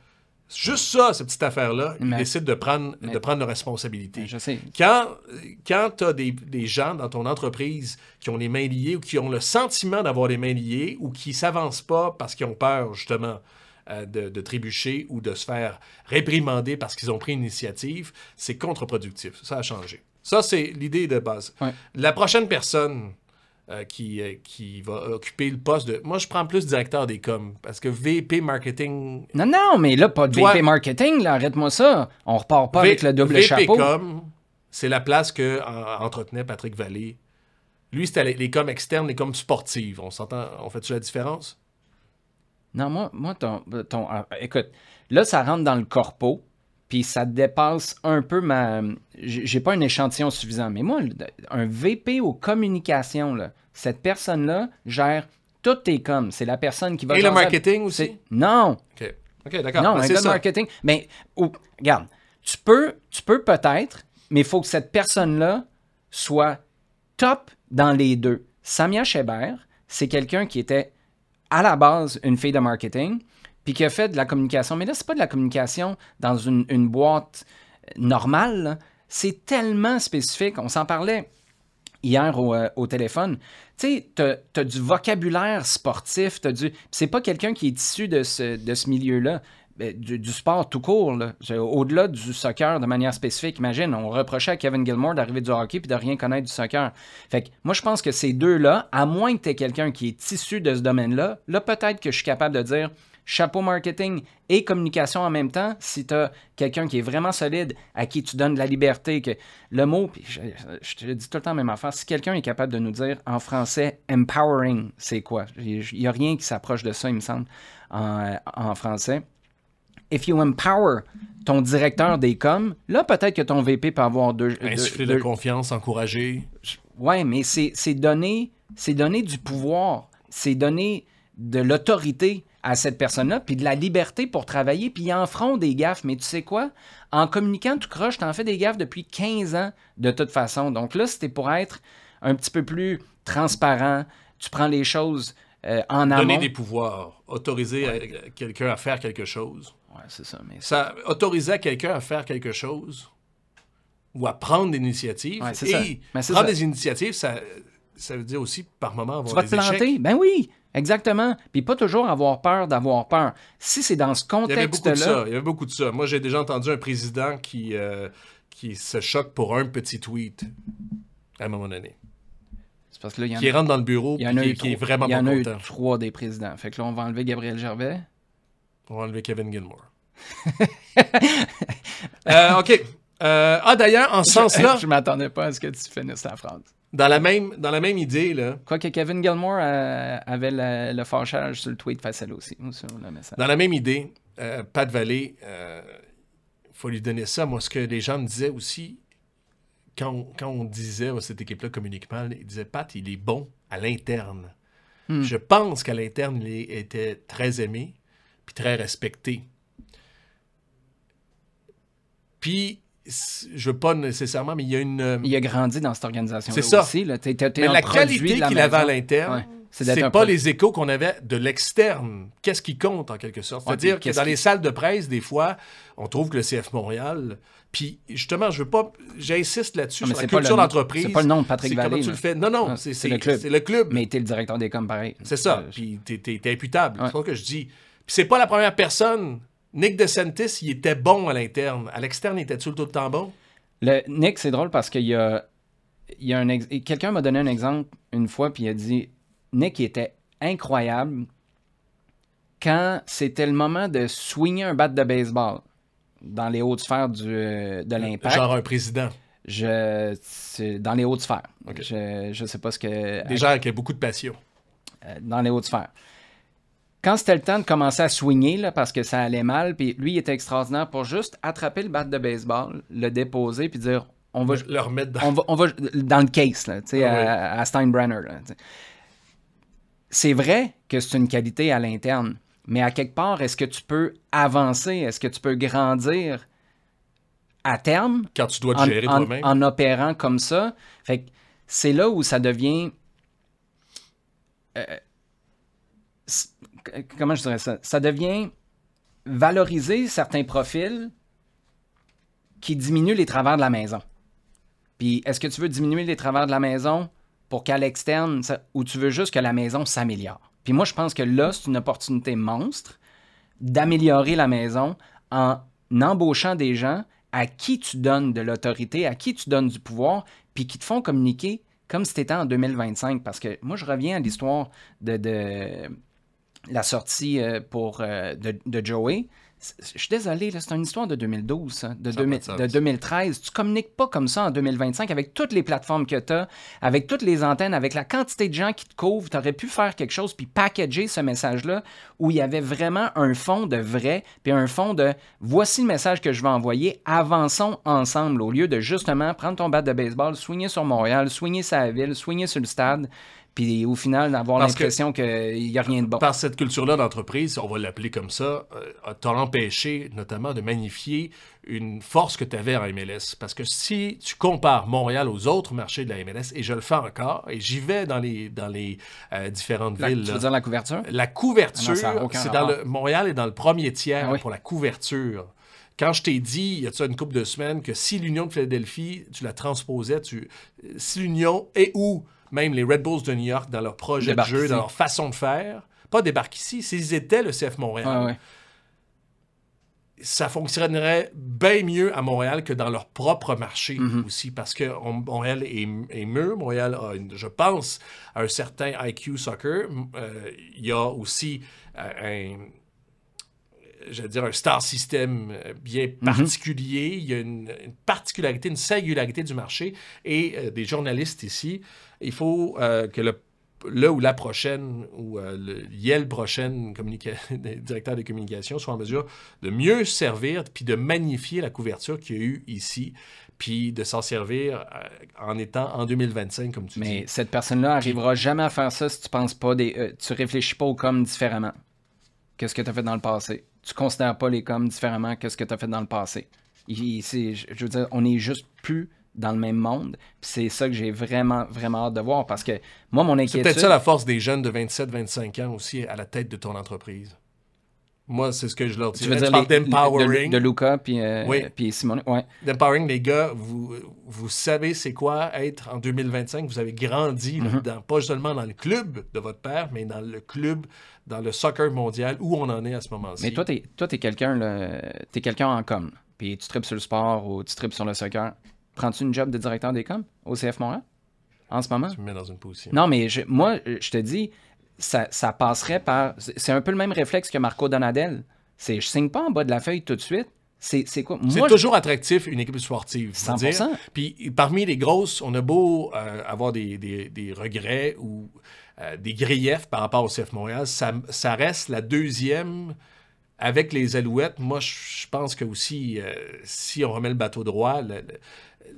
juste ça, cette petite affaire-là, il décide de prendre nos responsabilités. Je sais. Quand tu as des gens dans ton entreprise qui ont les mains liées ou qui ont le sentiment d'avoir les mains liées ou qui ne s'avancent pas parce qu'ils ont peur, justement, de trébucher ou de se faire réprimander parce qu'ils ont pris une initiative, c'est contre-productif. Ça a changé. Ça, c'est l'idée de base. Ouais. La prochaine personne qui va occuper le poste de... Moi, je prends plus directeur des coms, parce que VP Marketing... Non, mais là, pas de VP Marketing, là, arrête-moi ça. On repart pas avec le double VP chapeau. Com, c'est la place que entretenait Patrick Vallée. Lui, c'était les coms externes, les coms sportives. On s'entend? On fait-tu la différence? Non, moi écoute, là, ça rentre dans le corpo, puis ça dépasse un peu ma... J'ai pas un échantillon suffisant, mais moi, un VP aux communications, là, cette personne-là gère toutes tes coms. C'est la personne qui va... Et le marketing aussi? Non. OK, d'accord. Non, un gars de marketing. Mais, regarde, tu peux peut-être, mais il faut que cette personne-là soit top dans les deux. Samia Chébert, c'est quelqu'un qui était à la base une fille de marketing, puis qui a fait de la communication. Mais là, c'est pas de la communication dans une boîte normale, là. C'est tellement spécifique. On s'en parlait hier au téléphone. Tu sais, t'as du vocabulaire sportif, c'est pas quelqu'un qui est issu de ce milieu-là, du sport tout court, là. Au-delà du soccer de manière spécifique. Imagine, on reprochait à Kevin Gilmore d'arriver du hockey puis de rien connaître du soccer. Fait que moi, je pense que ces deux-là, à moins que tu aies quelqu'un qui est issu de ce domaine-là, là, peut-être que je suis capable de dire chapeau marketing et communication en même temps, si tu as quelqu'un qui est vraiment solide, à qui tu donnes de la liberté, que le mot, puis je te dis tout le temps la même affaire, si quelqu'un est capable de nous dire en français « empowering », c'est quoi? Il n'y a rien qui s'approche de ça, il me semble, en français. If you empower ton directeur des coms, là, peut-être que ton VP peut avoir insuffler de confiance, encourager. Ouais, mais c'est donner du pouvoir, c'est donner de l'autorité à cette personne-là, puis de la liberté pour travailler, puis ils en feront des gaffes. Mais tu sais quoi? En communiquant tout croche, t'en fais des gaffes depuis 15 ans de toute façon. Donc là, c'était pour être un petit peu plus transparent, tu prends les choses en amont. Donner des pouvoirs, autoriser quelqu'un à faire quelque chose. Ouais, c'est ça. Mais autoriser quelqu'un à faire quelque chose ou à prendre des initiatives. Ouais, prendre des initiatives, ça veut dire aussi par moment avoir des échecs. Tu vas te planter? Ben oui! Exactement. Puis pas toujours avoir peur d'avoir peur. Si c'est dans ce contexte-là... Il y avait beaucoup de ça. Moi, j'ai déjà entendu un président qui se choque pour un petit tweet à un moment donné. C'est parce que là, qui rentre dans le bureau et qui est vraiment pas content. Il y en a eu 3 des présidents. Fait que là, on va enlever Gabriel Gervais. On va enlever Kevin Gilmore. OK. D'ailleurs, en ce sens-là... Je m'attendais pas à ce que tu finisses la phrase. Dans la même idée, là... Quoique Kevin Gilmore avait le fâchage sur le tweet facile aussi, sur le message. Dans la même idée, Pat Vallée, il faut lui donner ça. Moi, ce que les gens me disaient aussi, quand on disait cette équipe-là communique mal, ils disaient, Pat, il est bon à l'interne. Je pense qu'à l'interne, il était très aimé puis très respecté. Puis... je veux pas nécessairement, mais il y a une... Il a grandi dans cette organisation-là aussi. Là. Mais la qualité qu'il avait à l'interne, C'est pas les échos qu'on avait de l'externe. Qu'est-ce qui compte, en quelque sorte? C'est-à-dire que dans les salles de presse, des fois, on trouve que le CF Montréal... Puis, justement, j'insiste là-dessus, sur la culture d'entreprise. C'est pas le nom de Patrick Vallée. Comment tu le fais. Non, c'est le club. C'est le club. Mais t'es le directeur des coms, pareil. C'est ça. Puis, t'es imputable. C'est ça que je dis. Puis, c'est pas la première personne. Nick DeSantis, il était bon à l'interne. À l'externe, il était-tu tout le temps bon? Nick, c'est drôle parce qu'il y a quelqu'un m'a donné un exemple une fois, puis il a dit Nick, il était incroyable quand c'était le moment de swinger un bat de baseball dans les hautes sphères de l'Impact. Genre un président. Dans les hautes sphères. Okay. Je sais pas ce que... Des gens qui ont beaucoup de passion. Dans les hautes sphères. Quand c'était le temps de commencer à swinger, là, parce que ça allait mal, puis lui, il était extraordinaire pour juste attraper le bat de baseball, le déposer, puis dire, on va le remettre on va dans le case, là, à Steinbrenner. Là, c'est vrai que c'est une qualité à l'interne, mais à quelque part, est-ce que tu peux avancer, est-ce que tu peux grandir à terme quand tu dois te gérer toi-même en opérant comme ça? Fait que c'est là où ça devient... comment je dirais ça? Ça devient valoriser certains profils qui diminuent les travers de la maison. Puis, est-ce que tu veux diminuer les travers de la maison pour qu'à l'externe, ou tu veux juste que la maison s'améliore? Puis moi, je pense que là, c'est une opportunité monstre d'améliorer la maison en embauchant des gens à qui tu donnes de l'autorité, à qui tu donnes du pouvoir, puis qui te font communiquer comme si c'était en 2025. Parce que moi, je reviens à l'histoire de la sortie de Joey. Je suis désolé, c'est une histoire de 2012, hein, de 2013. Tu communiques pas comme ça en 2025 avec toutes les plateformes que tu as, avec toutes les antennes, avec la quantité de gens qui te couvrent. Tu aurais pu faire quelque chose puis packager ce message-là où il y avait vraiment un fond de vrai puis un fond de voici le message que je vais envoyer, avançons ensemble au lieu de justement prendre ton bat de baseball, swinger sur Montréal, swinger sa ville, swinger sur le stade. Puis au final, d'avoir l'impression qu'il n'y a rien de bon. Par cette culture-là d'entreprise, on va l'appeler comme ça, t'a empêché notamment de magnifier une force que tu avais en MLS. Parce que si tu compares Montréal aux autres marchés de la MLS, et je le fais encore, et j'y vais dans les différentes villes. Tu veux dire la couverture? La couverture, Montréal est dans le premier tiers pour la couverture. Quand je t'ai dit, il y a une couple de semaines, que si l'Union de Philadelphie, tu la transposais, si l'Union et où même les Red Bulls de New York, dans leur projet de jeu, dans leur façon de faire, pas débarquent ici, s'ils étaient le CF Montréal, ça fonctionnerait bien mieux à Montréal que dans leur propre marché aussi, parce que Montréal est mûr, Montréal a, je pense, un certain IQ soccer. Il y a aussi un star system bien particulier. Il y a une particularité, une singularité du marché et des journalistes ici. Il faut que le ou la prochaine ou le prochaine directeur de communication soit en mesure de mieux servir puis de magnifier la couverture qu'il y a eu ici puis de s'en servir en étant en 2025, comme tu dis. Mais cette personne-là n'arrivera jamais à faire ça si tu penses pas tu réfléchis pas aux coms différemment que ce que tu as fait dans le passé. Tu considères pas les coms différemment que ce que tu as fait dans le passé. Je veux dire, on n'est juste plus dans le même monde. Puis c'est ça que j'ai vraiment, vraiment hâte de voir. Parce que moi, mon inquiétude... C'est peut-être ça la force des jeunes de 27-25 ans aussi à la tête de ton entreprise. Moi, c'est ce que je leur dis. Tu veux dire d'empowering. De Luca puis Simone. Ouais. D'empowering, les gars, vous savez c'est quoi être en 2025. Vous avez grandi, là, pas seulement dans le club de votre père, mais dans le club, dans le soccer mondial, où on en est à ce moment-ci. Mais toi, t'es quelqu'un en com. Puis tu tripes sur le sport ou tu tripes sur le soccer. Prends-tu une job de directeur des coms au CF Montréal en ce moment? Tu me mets dans une position. Non, mais moi, je te dis, ça passerait par... C'est un peu le même réflexe que Marco Donadel. Je signe pas en bas de la feuille tout de suite. C'est quoi? C'est toujours attractif, une équipe sportive. 100%. Puis parmi les grosses, on a beau avoir des regrets ou des griefs par rapport au CF Montréal, ça reste la deuxième... Avec les Alouettes, moi, je pense que aussi, si on remet le bateau droit,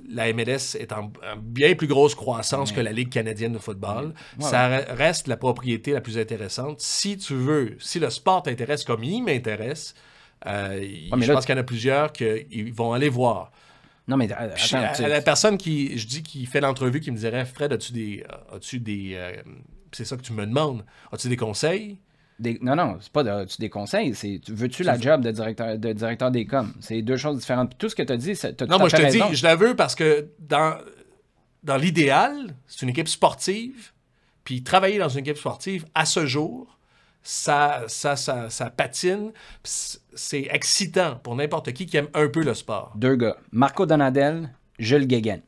la MLS est en bien plus grosse croissance que la Ligue canadienne de football. Ça reste la propriété la plus intéressante. Si tu veux, si le sport t'intéresse comme il m'intéresse, je pense qu'il y en a plusieurs qui vont aller voir. Non, mais attends, la personne qui fait l'entrevue qui me dirait « Fred, as-tu des c'est ça que tu me demandes. As-tu des conseils? Non, c'est pas tu des conseils. Veux-tu la job de directeur des coms? C'est deux choses différentes. Puis tout ce que tu as dit, t'as Non, moi, je te raison. dis, je la veux parce que dans l'idéal, c'est une équipe sportive. Puis travailler dans une équipe sportive, à ce jour, ça patine. C'est excitant pour n'importe qui aime un peu le sport. Deux gars. Marco Donadel, Jules Guéguen.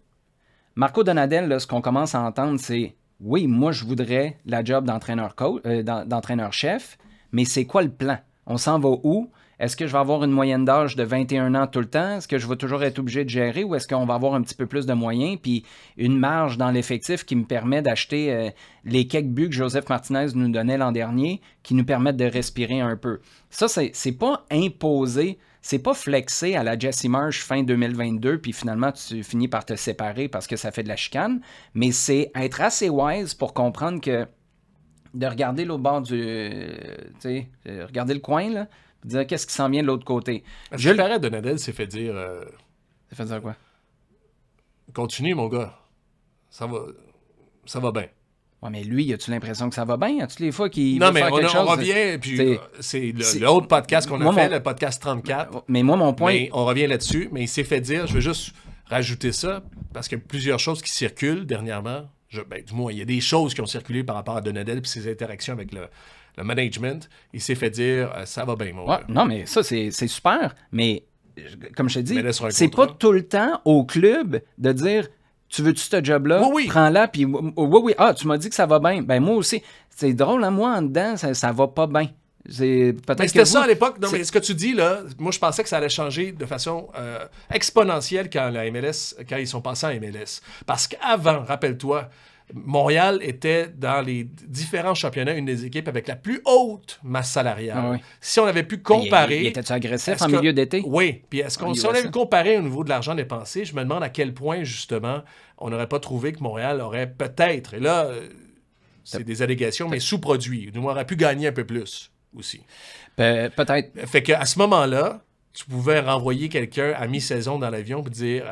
Marco Donadel, là, ce qu'on commence à entendre, c'est oui, moi, je voudrais la job d'entraîneur-chef, mais c'est quoi le plan? On s'en va où? Est-ce que je vais avoir une moyenne d'âge de 21 ans tout le temps? Est-ce que je vais toujours être obligé de gérer ou est-ce qu'on va avoir un petit peu plus de moyens puis une marge dans l'effectif qui me permet d'acheter les quelques buts que Joseph Martinez nous donnait l'an dernier qui nous permettent de respirer un peu? Ça, c'est pas imposé, c'est pas flexé à la Jesse Marsh fin 2022 puis finalement tu finis par te séparer parce que ça fait de la chicane, mais c'est être assez wise pour comprendre que de regarder l'autre bord regarder le coin, là, dire qu'est-ce qui s'en vient de l'autre côté. Je le paraît, Donadel s'est fait dire... Ça fait dire quoi? Continue, mon gars. Ça va bien. Ouais, mais lui, as-tu l'impression que ça va bien? As-tu les fois qu'il non, veut mais faire quelque chose? on revient, puis c'est l'autre podcast qu'on a fait, le podcast 34. Mais moi, mon point... Mais on revient là-dessus, mais il s'est fait dire, je vais juste rajouter ça, parce qu'il y a plusieurs choses qui circulent dernièrement. Du moins, il y a des choses qui ont circulé par rapport à Donadel et ses interactions avec le management. Il s'est fait dire ça va bien, mon gars. Non, mais ça, c'est super. Mais comme je te dis, c'est contrat. pas tout le temps au club de dire tu veux-tu ce job-là? Oui. Prends-la, puis oui. Ah, tu m'as dit que ça va bien. Ben moi aussi. C'est drôle, hein, moi, en dedans, ça va pas bien. Mais c'était ça à l'époque. Non, mais ce que tu dis, là, moi, je pensais que ça allait changer de façon exponentielle quand ils sont passés à MLS. Parce qu'avant, rappelle-toi, Montréal était dans les différents championnats une des équipes avec la plus haute masse salariale. Ah oui. Si on avait pu comparer... Il était-tu agressif en milieu d'été? Oui. Puis si on avait comparé au niveau de l'argent dépensé, je me demande à quel point, justement, on n'aurait pas trouvé que Montréal aurait peut-être... Et là, c'est des allégations, mais sous-produit. Nous, on aurait pu gagner un peu plus aussi. Peut-être. Fait qu'à ce moment-là, tu pouvais renvoyer quelqu'un à mi-saison dans l'avion et dire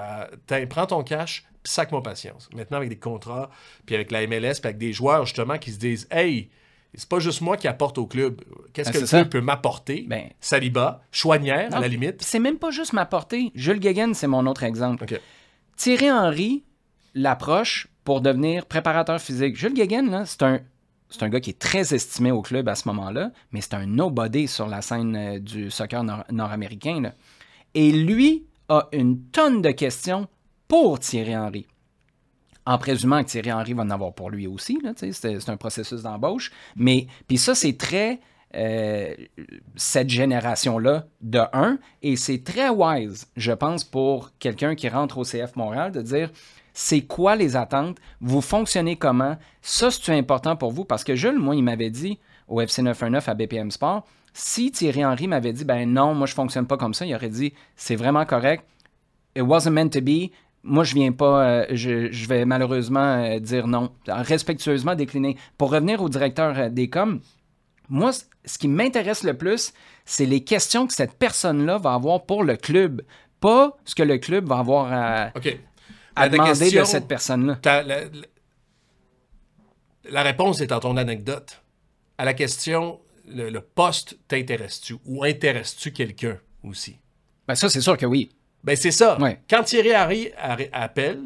prends ton cash, puis sac-moi patience. Maintenant, avec des contrats, puis avec la MLS, puis avec des joueurs, justement, qui se disent hey, c'est pas juste moi qui apporte au club. Qu'est-ce que le club peut m'apporter? Saliba, Chouanière, à la limite. C'est même pas juste m'apporter. Jules Guéguen, c'est mon autre exemple. Okay. Thierry Henry l'approche pour devenir préparateur physique. Jules Guéguen, là, c'est un gars qui est très estimé au club à ce moment-là, mais c'est un nobody sur la scène du soccer nord-américain. Là. Et lui a une tonne de questions pour Thierry Henry. En présumant que Thierry Henry va en avoir pour lui aussi. Là, c'est un processus d'embauche. Mais puis ça, c'est très... cette génération-là de 1. Et c'est très wise, je pense, pour quelqu'un qui rentre au CF Montréal, de dire... C'est quoi les attentes? Vous fonctionnez comment? Ça, c'est important pour vous? Parce que Jules, moi, il m'avait dit au FC 919 à BPM Sport, si Thierry Henry m'avait dit, ben non, moi, je fonctionne pas comme ça, il aurait dit, c'est vraiment correct. It wasn't meant to be. Moi, je viens pas, je vais malheureusement dire non. Respectueusement décliner. Pour revenir au directeur des coms, moi, ce qui m'intéresse le plus, c'est les questions que cette personne-là va avoir pour le club. Pas ce que le club va avoir à demander de cette personne-là. La réponse est dans ton anecdote. À la question, le poste t'intéresse-tu ou intéresses-tu quelqu'un aussi? Ben ça, c'est sûr que oui. Ben c'est ça. Ouais. Quand Thierry Henry appelle,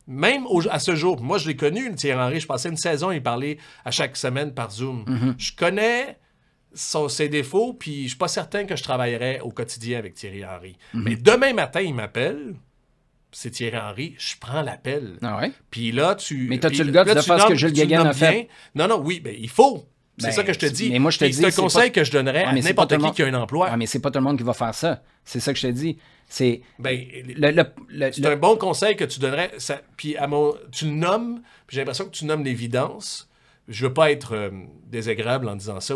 même à ce jour, moi je l'ai connu, Thierry Henry, je passais une saison, il parlait à chaque semaine par Zoom. Mm-hmm. Je connais ses défauts, puis je suis pas certain que je travaillerais au quotidien avec Thierry Henry. Mm-hmm. Mais demain matin, il m'appelle... c'est Thierry Henry, je prends l'appel. Ah ouais? Puis là, Mais t'as-tu le gars de faire ce que Jules Guéguen a fait? Non, oui, ben il faut. C'est ça que je te dis. Mais moi, je te dis, c'est un conseil que je donnerais à n'importe qui a un emploi. Ah, mais c'est pas tout le monde qui va faire ça. C'est ça que je te dis. C'est c'est un bon conseil que tu donnerais. Puis tu le nommes, puis j'ai l'impression que tu nommes l'évidence. Je veux pas être désagréable en disant ça.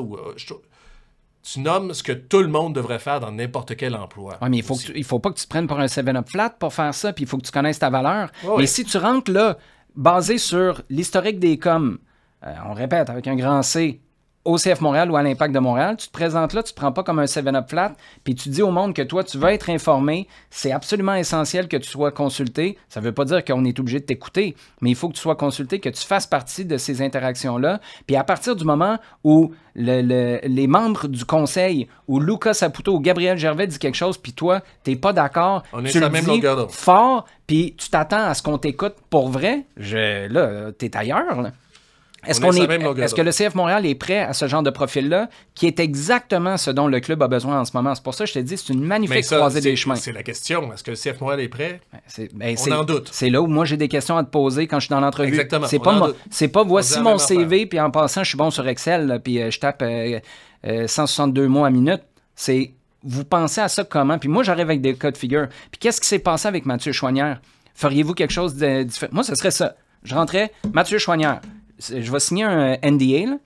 Tu nommes ce que tout le monde devrait faire dans n'importe quel emploi. Oui, mais il faut pas que tu te prennes pour un 7-up flat pour faire ça, puis il faut que tu connaisses ta valeur. Oh, mais si tu rentres là, basé sur l'historique des coms, on répète, avec un grand C, au CF Montréal ou à l'Impact de Montréal, tu te présentes là, tu te prends pas comme un 7-up flat, puis tu dis au monde que toi, tu veux être informé. C'est absolument essentiel que tu sois consulté. Ça veut pas dire qu'on est obligé de t'écouter, mais il faut que tu sois consulté, que tu fasses partie de ces interactions-là. Puis à partir du moment où les membres du conseil, ou Lucas Saputo ou Gabriel Gervais dit quelque chose, puis toi, t'es pas d'accord, On est tu sur le la même dis longueur d'onde. fort, puis tu t'attends à ce qu'on t'écoute pour vrai. Là, t'es ailleurs, là. Est-ce que le CF Montréal est prêt à ce genre de profil-là, qui est exactement ce dont le club a besoin en ce moment? C'est pour ça que je te dis, c'est une magnifique croisée des chemins. C'est la question. Est-ce que le CF Montréal est prêt? On en doute. C'est là où moi j'ai des questions à te poser quand je suis dans l'entrevue. Exactement. C'est pas voici mon CV, puis en passant, je suis bon sur Excel, là, puis je tape 162 mots à minute. C'est vous pensez à ça comment? Puis moi, j'arrive avec des cas de figure. Puis qu'est-ce qui s'est passé avec Mathieu Choinière? Feriez-vous quelque chose de différent? Moi, ce serait ça. Je rentrais, Mathieu Choinière. Je vais signer un NDA, là.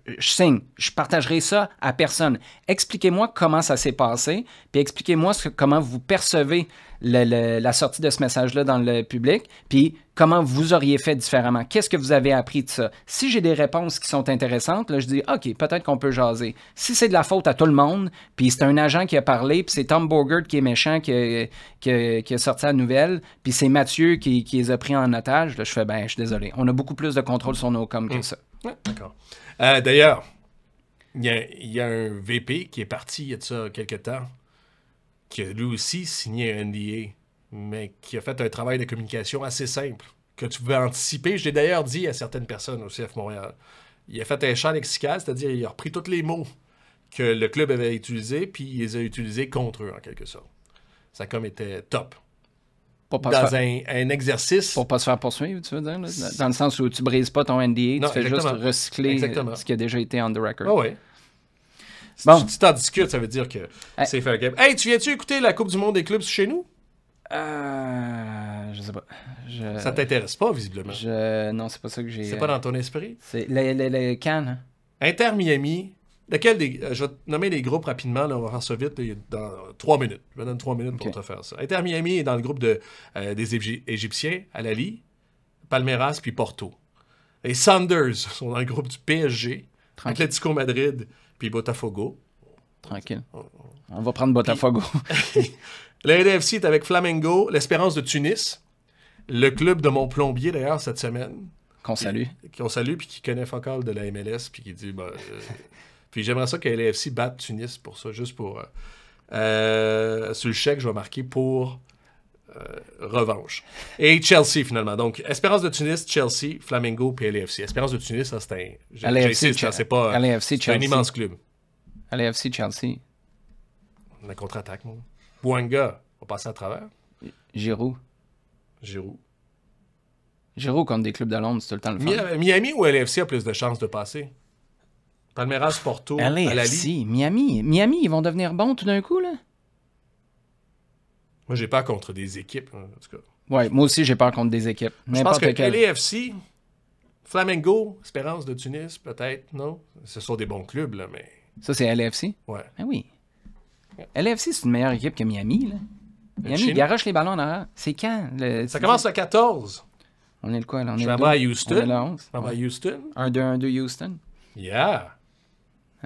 Je signe. Je partagerai ça à personne. Expliquez-moi comment ça s'est passé, puis expliquez-moi comment vous percevez la sortie de ce message-là dans le public, puis comment vous auriez fait différemment. Qu'est-ce que vous avez appris de ça? Si j'ai des réponses qui sont intéressantes, là, je dis, OK, peut-être qu'on peut jaser. Si c'est de la faute à tout le monde, puis c'est un agent qui a parlé, puis c'est Tom Bogert qui est méchant, qui a sorti la nouvelle, puis c'est Mathieu qui les a pris en otage, là, je fais, je suis désolé. On a beaucoup plus de contrôle sur nos coms que ça. Ouais, d'accord. D'ailleurs, il y a un VP qui est parti il y a de ça quelques temps, qui a lui aussi signé un NDA, mais qui a fait un travail de communication assez simple, que tu pouvais anticiper. Je l'ai d'ailleurs dit à certaines personnes au CF Montréal. Il a fait un champ lexical, c'est-à-dire il a repris tous les mots que le club avait utilisés, puis il les a utilisés contre eux, en quelque sorte. Ça comme était top. Dans un exercice... Pour pas se faire poursuivre, tu veux dire? Là? Dans le sens où tu brises pas ton NDA, non, tu fais juste recycler ce qui a déjà été on the record. Oh oui. Bon. Si tu t'en discutes, ça veut dire que c'est fait un game. Hey, tu viens-tu écouter la Coupe du monde des clubs chez nous? Je sais pas. Ça t'intéresse pas, visiblement. Non, c'est pas ça que j'ai... C'est pas dans ton esprit? C'est les Cannes. Hein? Inter Miami... je vais te nommer les groupes rapidement, là, on va faire ça vite, là, dans 3 minutes. Je me donne 3 minutes pour te faire ça. Inter Miami est dans le groupe des Égyptiens, Al-Ali, Palmeiras puis Porto. Les Sounders sont dans le groupe du PSG, Atlético Madrid puis Botafogo. Tranquille. On va prendre Botafogo. Le LFC est avec Flamengo, l'Espérance de Tunis, le club de mon plombier d'ailleurs cette semaine. Qu'on salue. Qu'on salue puis qui connaît Focal de la MLS puis qui dit... Puis j'aimerais ça que LAFC batte Tunis pour ça, juste pour... sur le chèque, je vais marquer pour revanche. Et Chelsea, finalement. Donc, Espérance de Tunis, Chelsea, Flamengo, puis LAFC. Espérance de Tunis, ça, c'est un... LAFC, c'est pas... LAFC, c'est un immense club. LAFC, Chelsea. On a contre-attaque, moi. Bouanga, on va passer à travers. Giroud contre des clubs de Londres, c'est tout le temps le fun. Miami ou LAFC a plus de chances de passer? Palmeiras, Porto, LAFC, Miami, ils vont devenir bons tout d'un coup, là? Moi, j'ai peur contre des équipes, en tout cas. Ouais, moi aussi, j'ai peur contre des équipes. Je pense que LAFC, Flamengo, Espérance de Tunis, peut-être, non? Ce sont des bons clubs, là, mais... Ça, c'est LAFC? Ouais. Ah oui. LAFC, c'est une meilleure équipe que Miami, là. Miami, il garoche les ballons en arrière. C'est quand? Ça commence le 14. On est le quoi, là? Je vais à Houston. On est le 11. On va à Houston. 1-2-1-2 Houston. Yeah!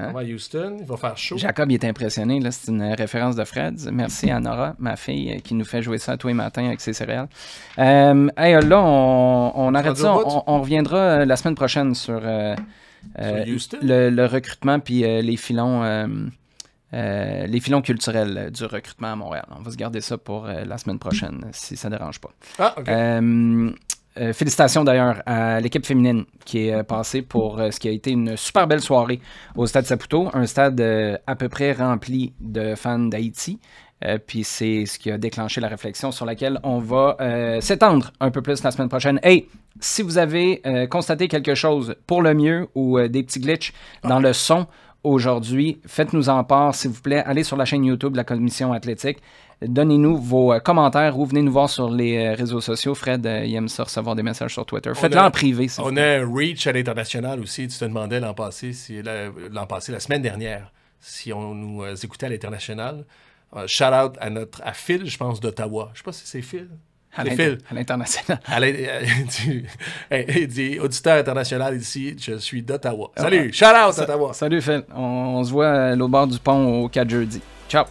On va à Houston, il va faire chaud. Jacob, il est impressionné. Là, c'est une référence de Fred. Merci à Nora, ma fille, qui nous fait jouer ça tous les matins avec ses céréales. Là, on arrête ça. On reviendra la semaine prochaine sur le recrutement puis les filons culturels du recrutement à Montréal. On va se garder ça pour la semaine prochaine, si ça ne dérange pas. Ah, OK. Félicitations d'ailleurs à l'équipe féminine qui est passée pour ce qui a été une super belle soirée au Stade Saputo, un stade à peu près rempli de fans d'Haïti. Puis c'est ce qui a déclenché la réflexion sur laquelle on va s'étendre un peu plus la semaine prochaine. Hey, si vous avez constaté quelque chose pour le mieux ou des petits glitches dans le son aujourd'hui, faites-nous en part, s'il vous plaît. Allez sur la chaîne YouTube de la Commission athlétique. Donnez-nous vos commentaires ou venez nous voir sur les réseaux sociaux. Fred, il aime ça recevoir des messages sur Twitter. Faites-le en privé. On a un reach à l'international aussi. Tu te demandais la semaine dernière, si on nous écoutait à l'international. Shout-out à Phil, je pense, d'Ottawa. Je sais pas si c'est Phil. Phil. À l'international. Il dit auditeur international ici, je suis d'Ottawa. Salut, shout out Ottawa. Salut Phil, on se voit à l'autre bord du pont au 4 jeudi. Ciao.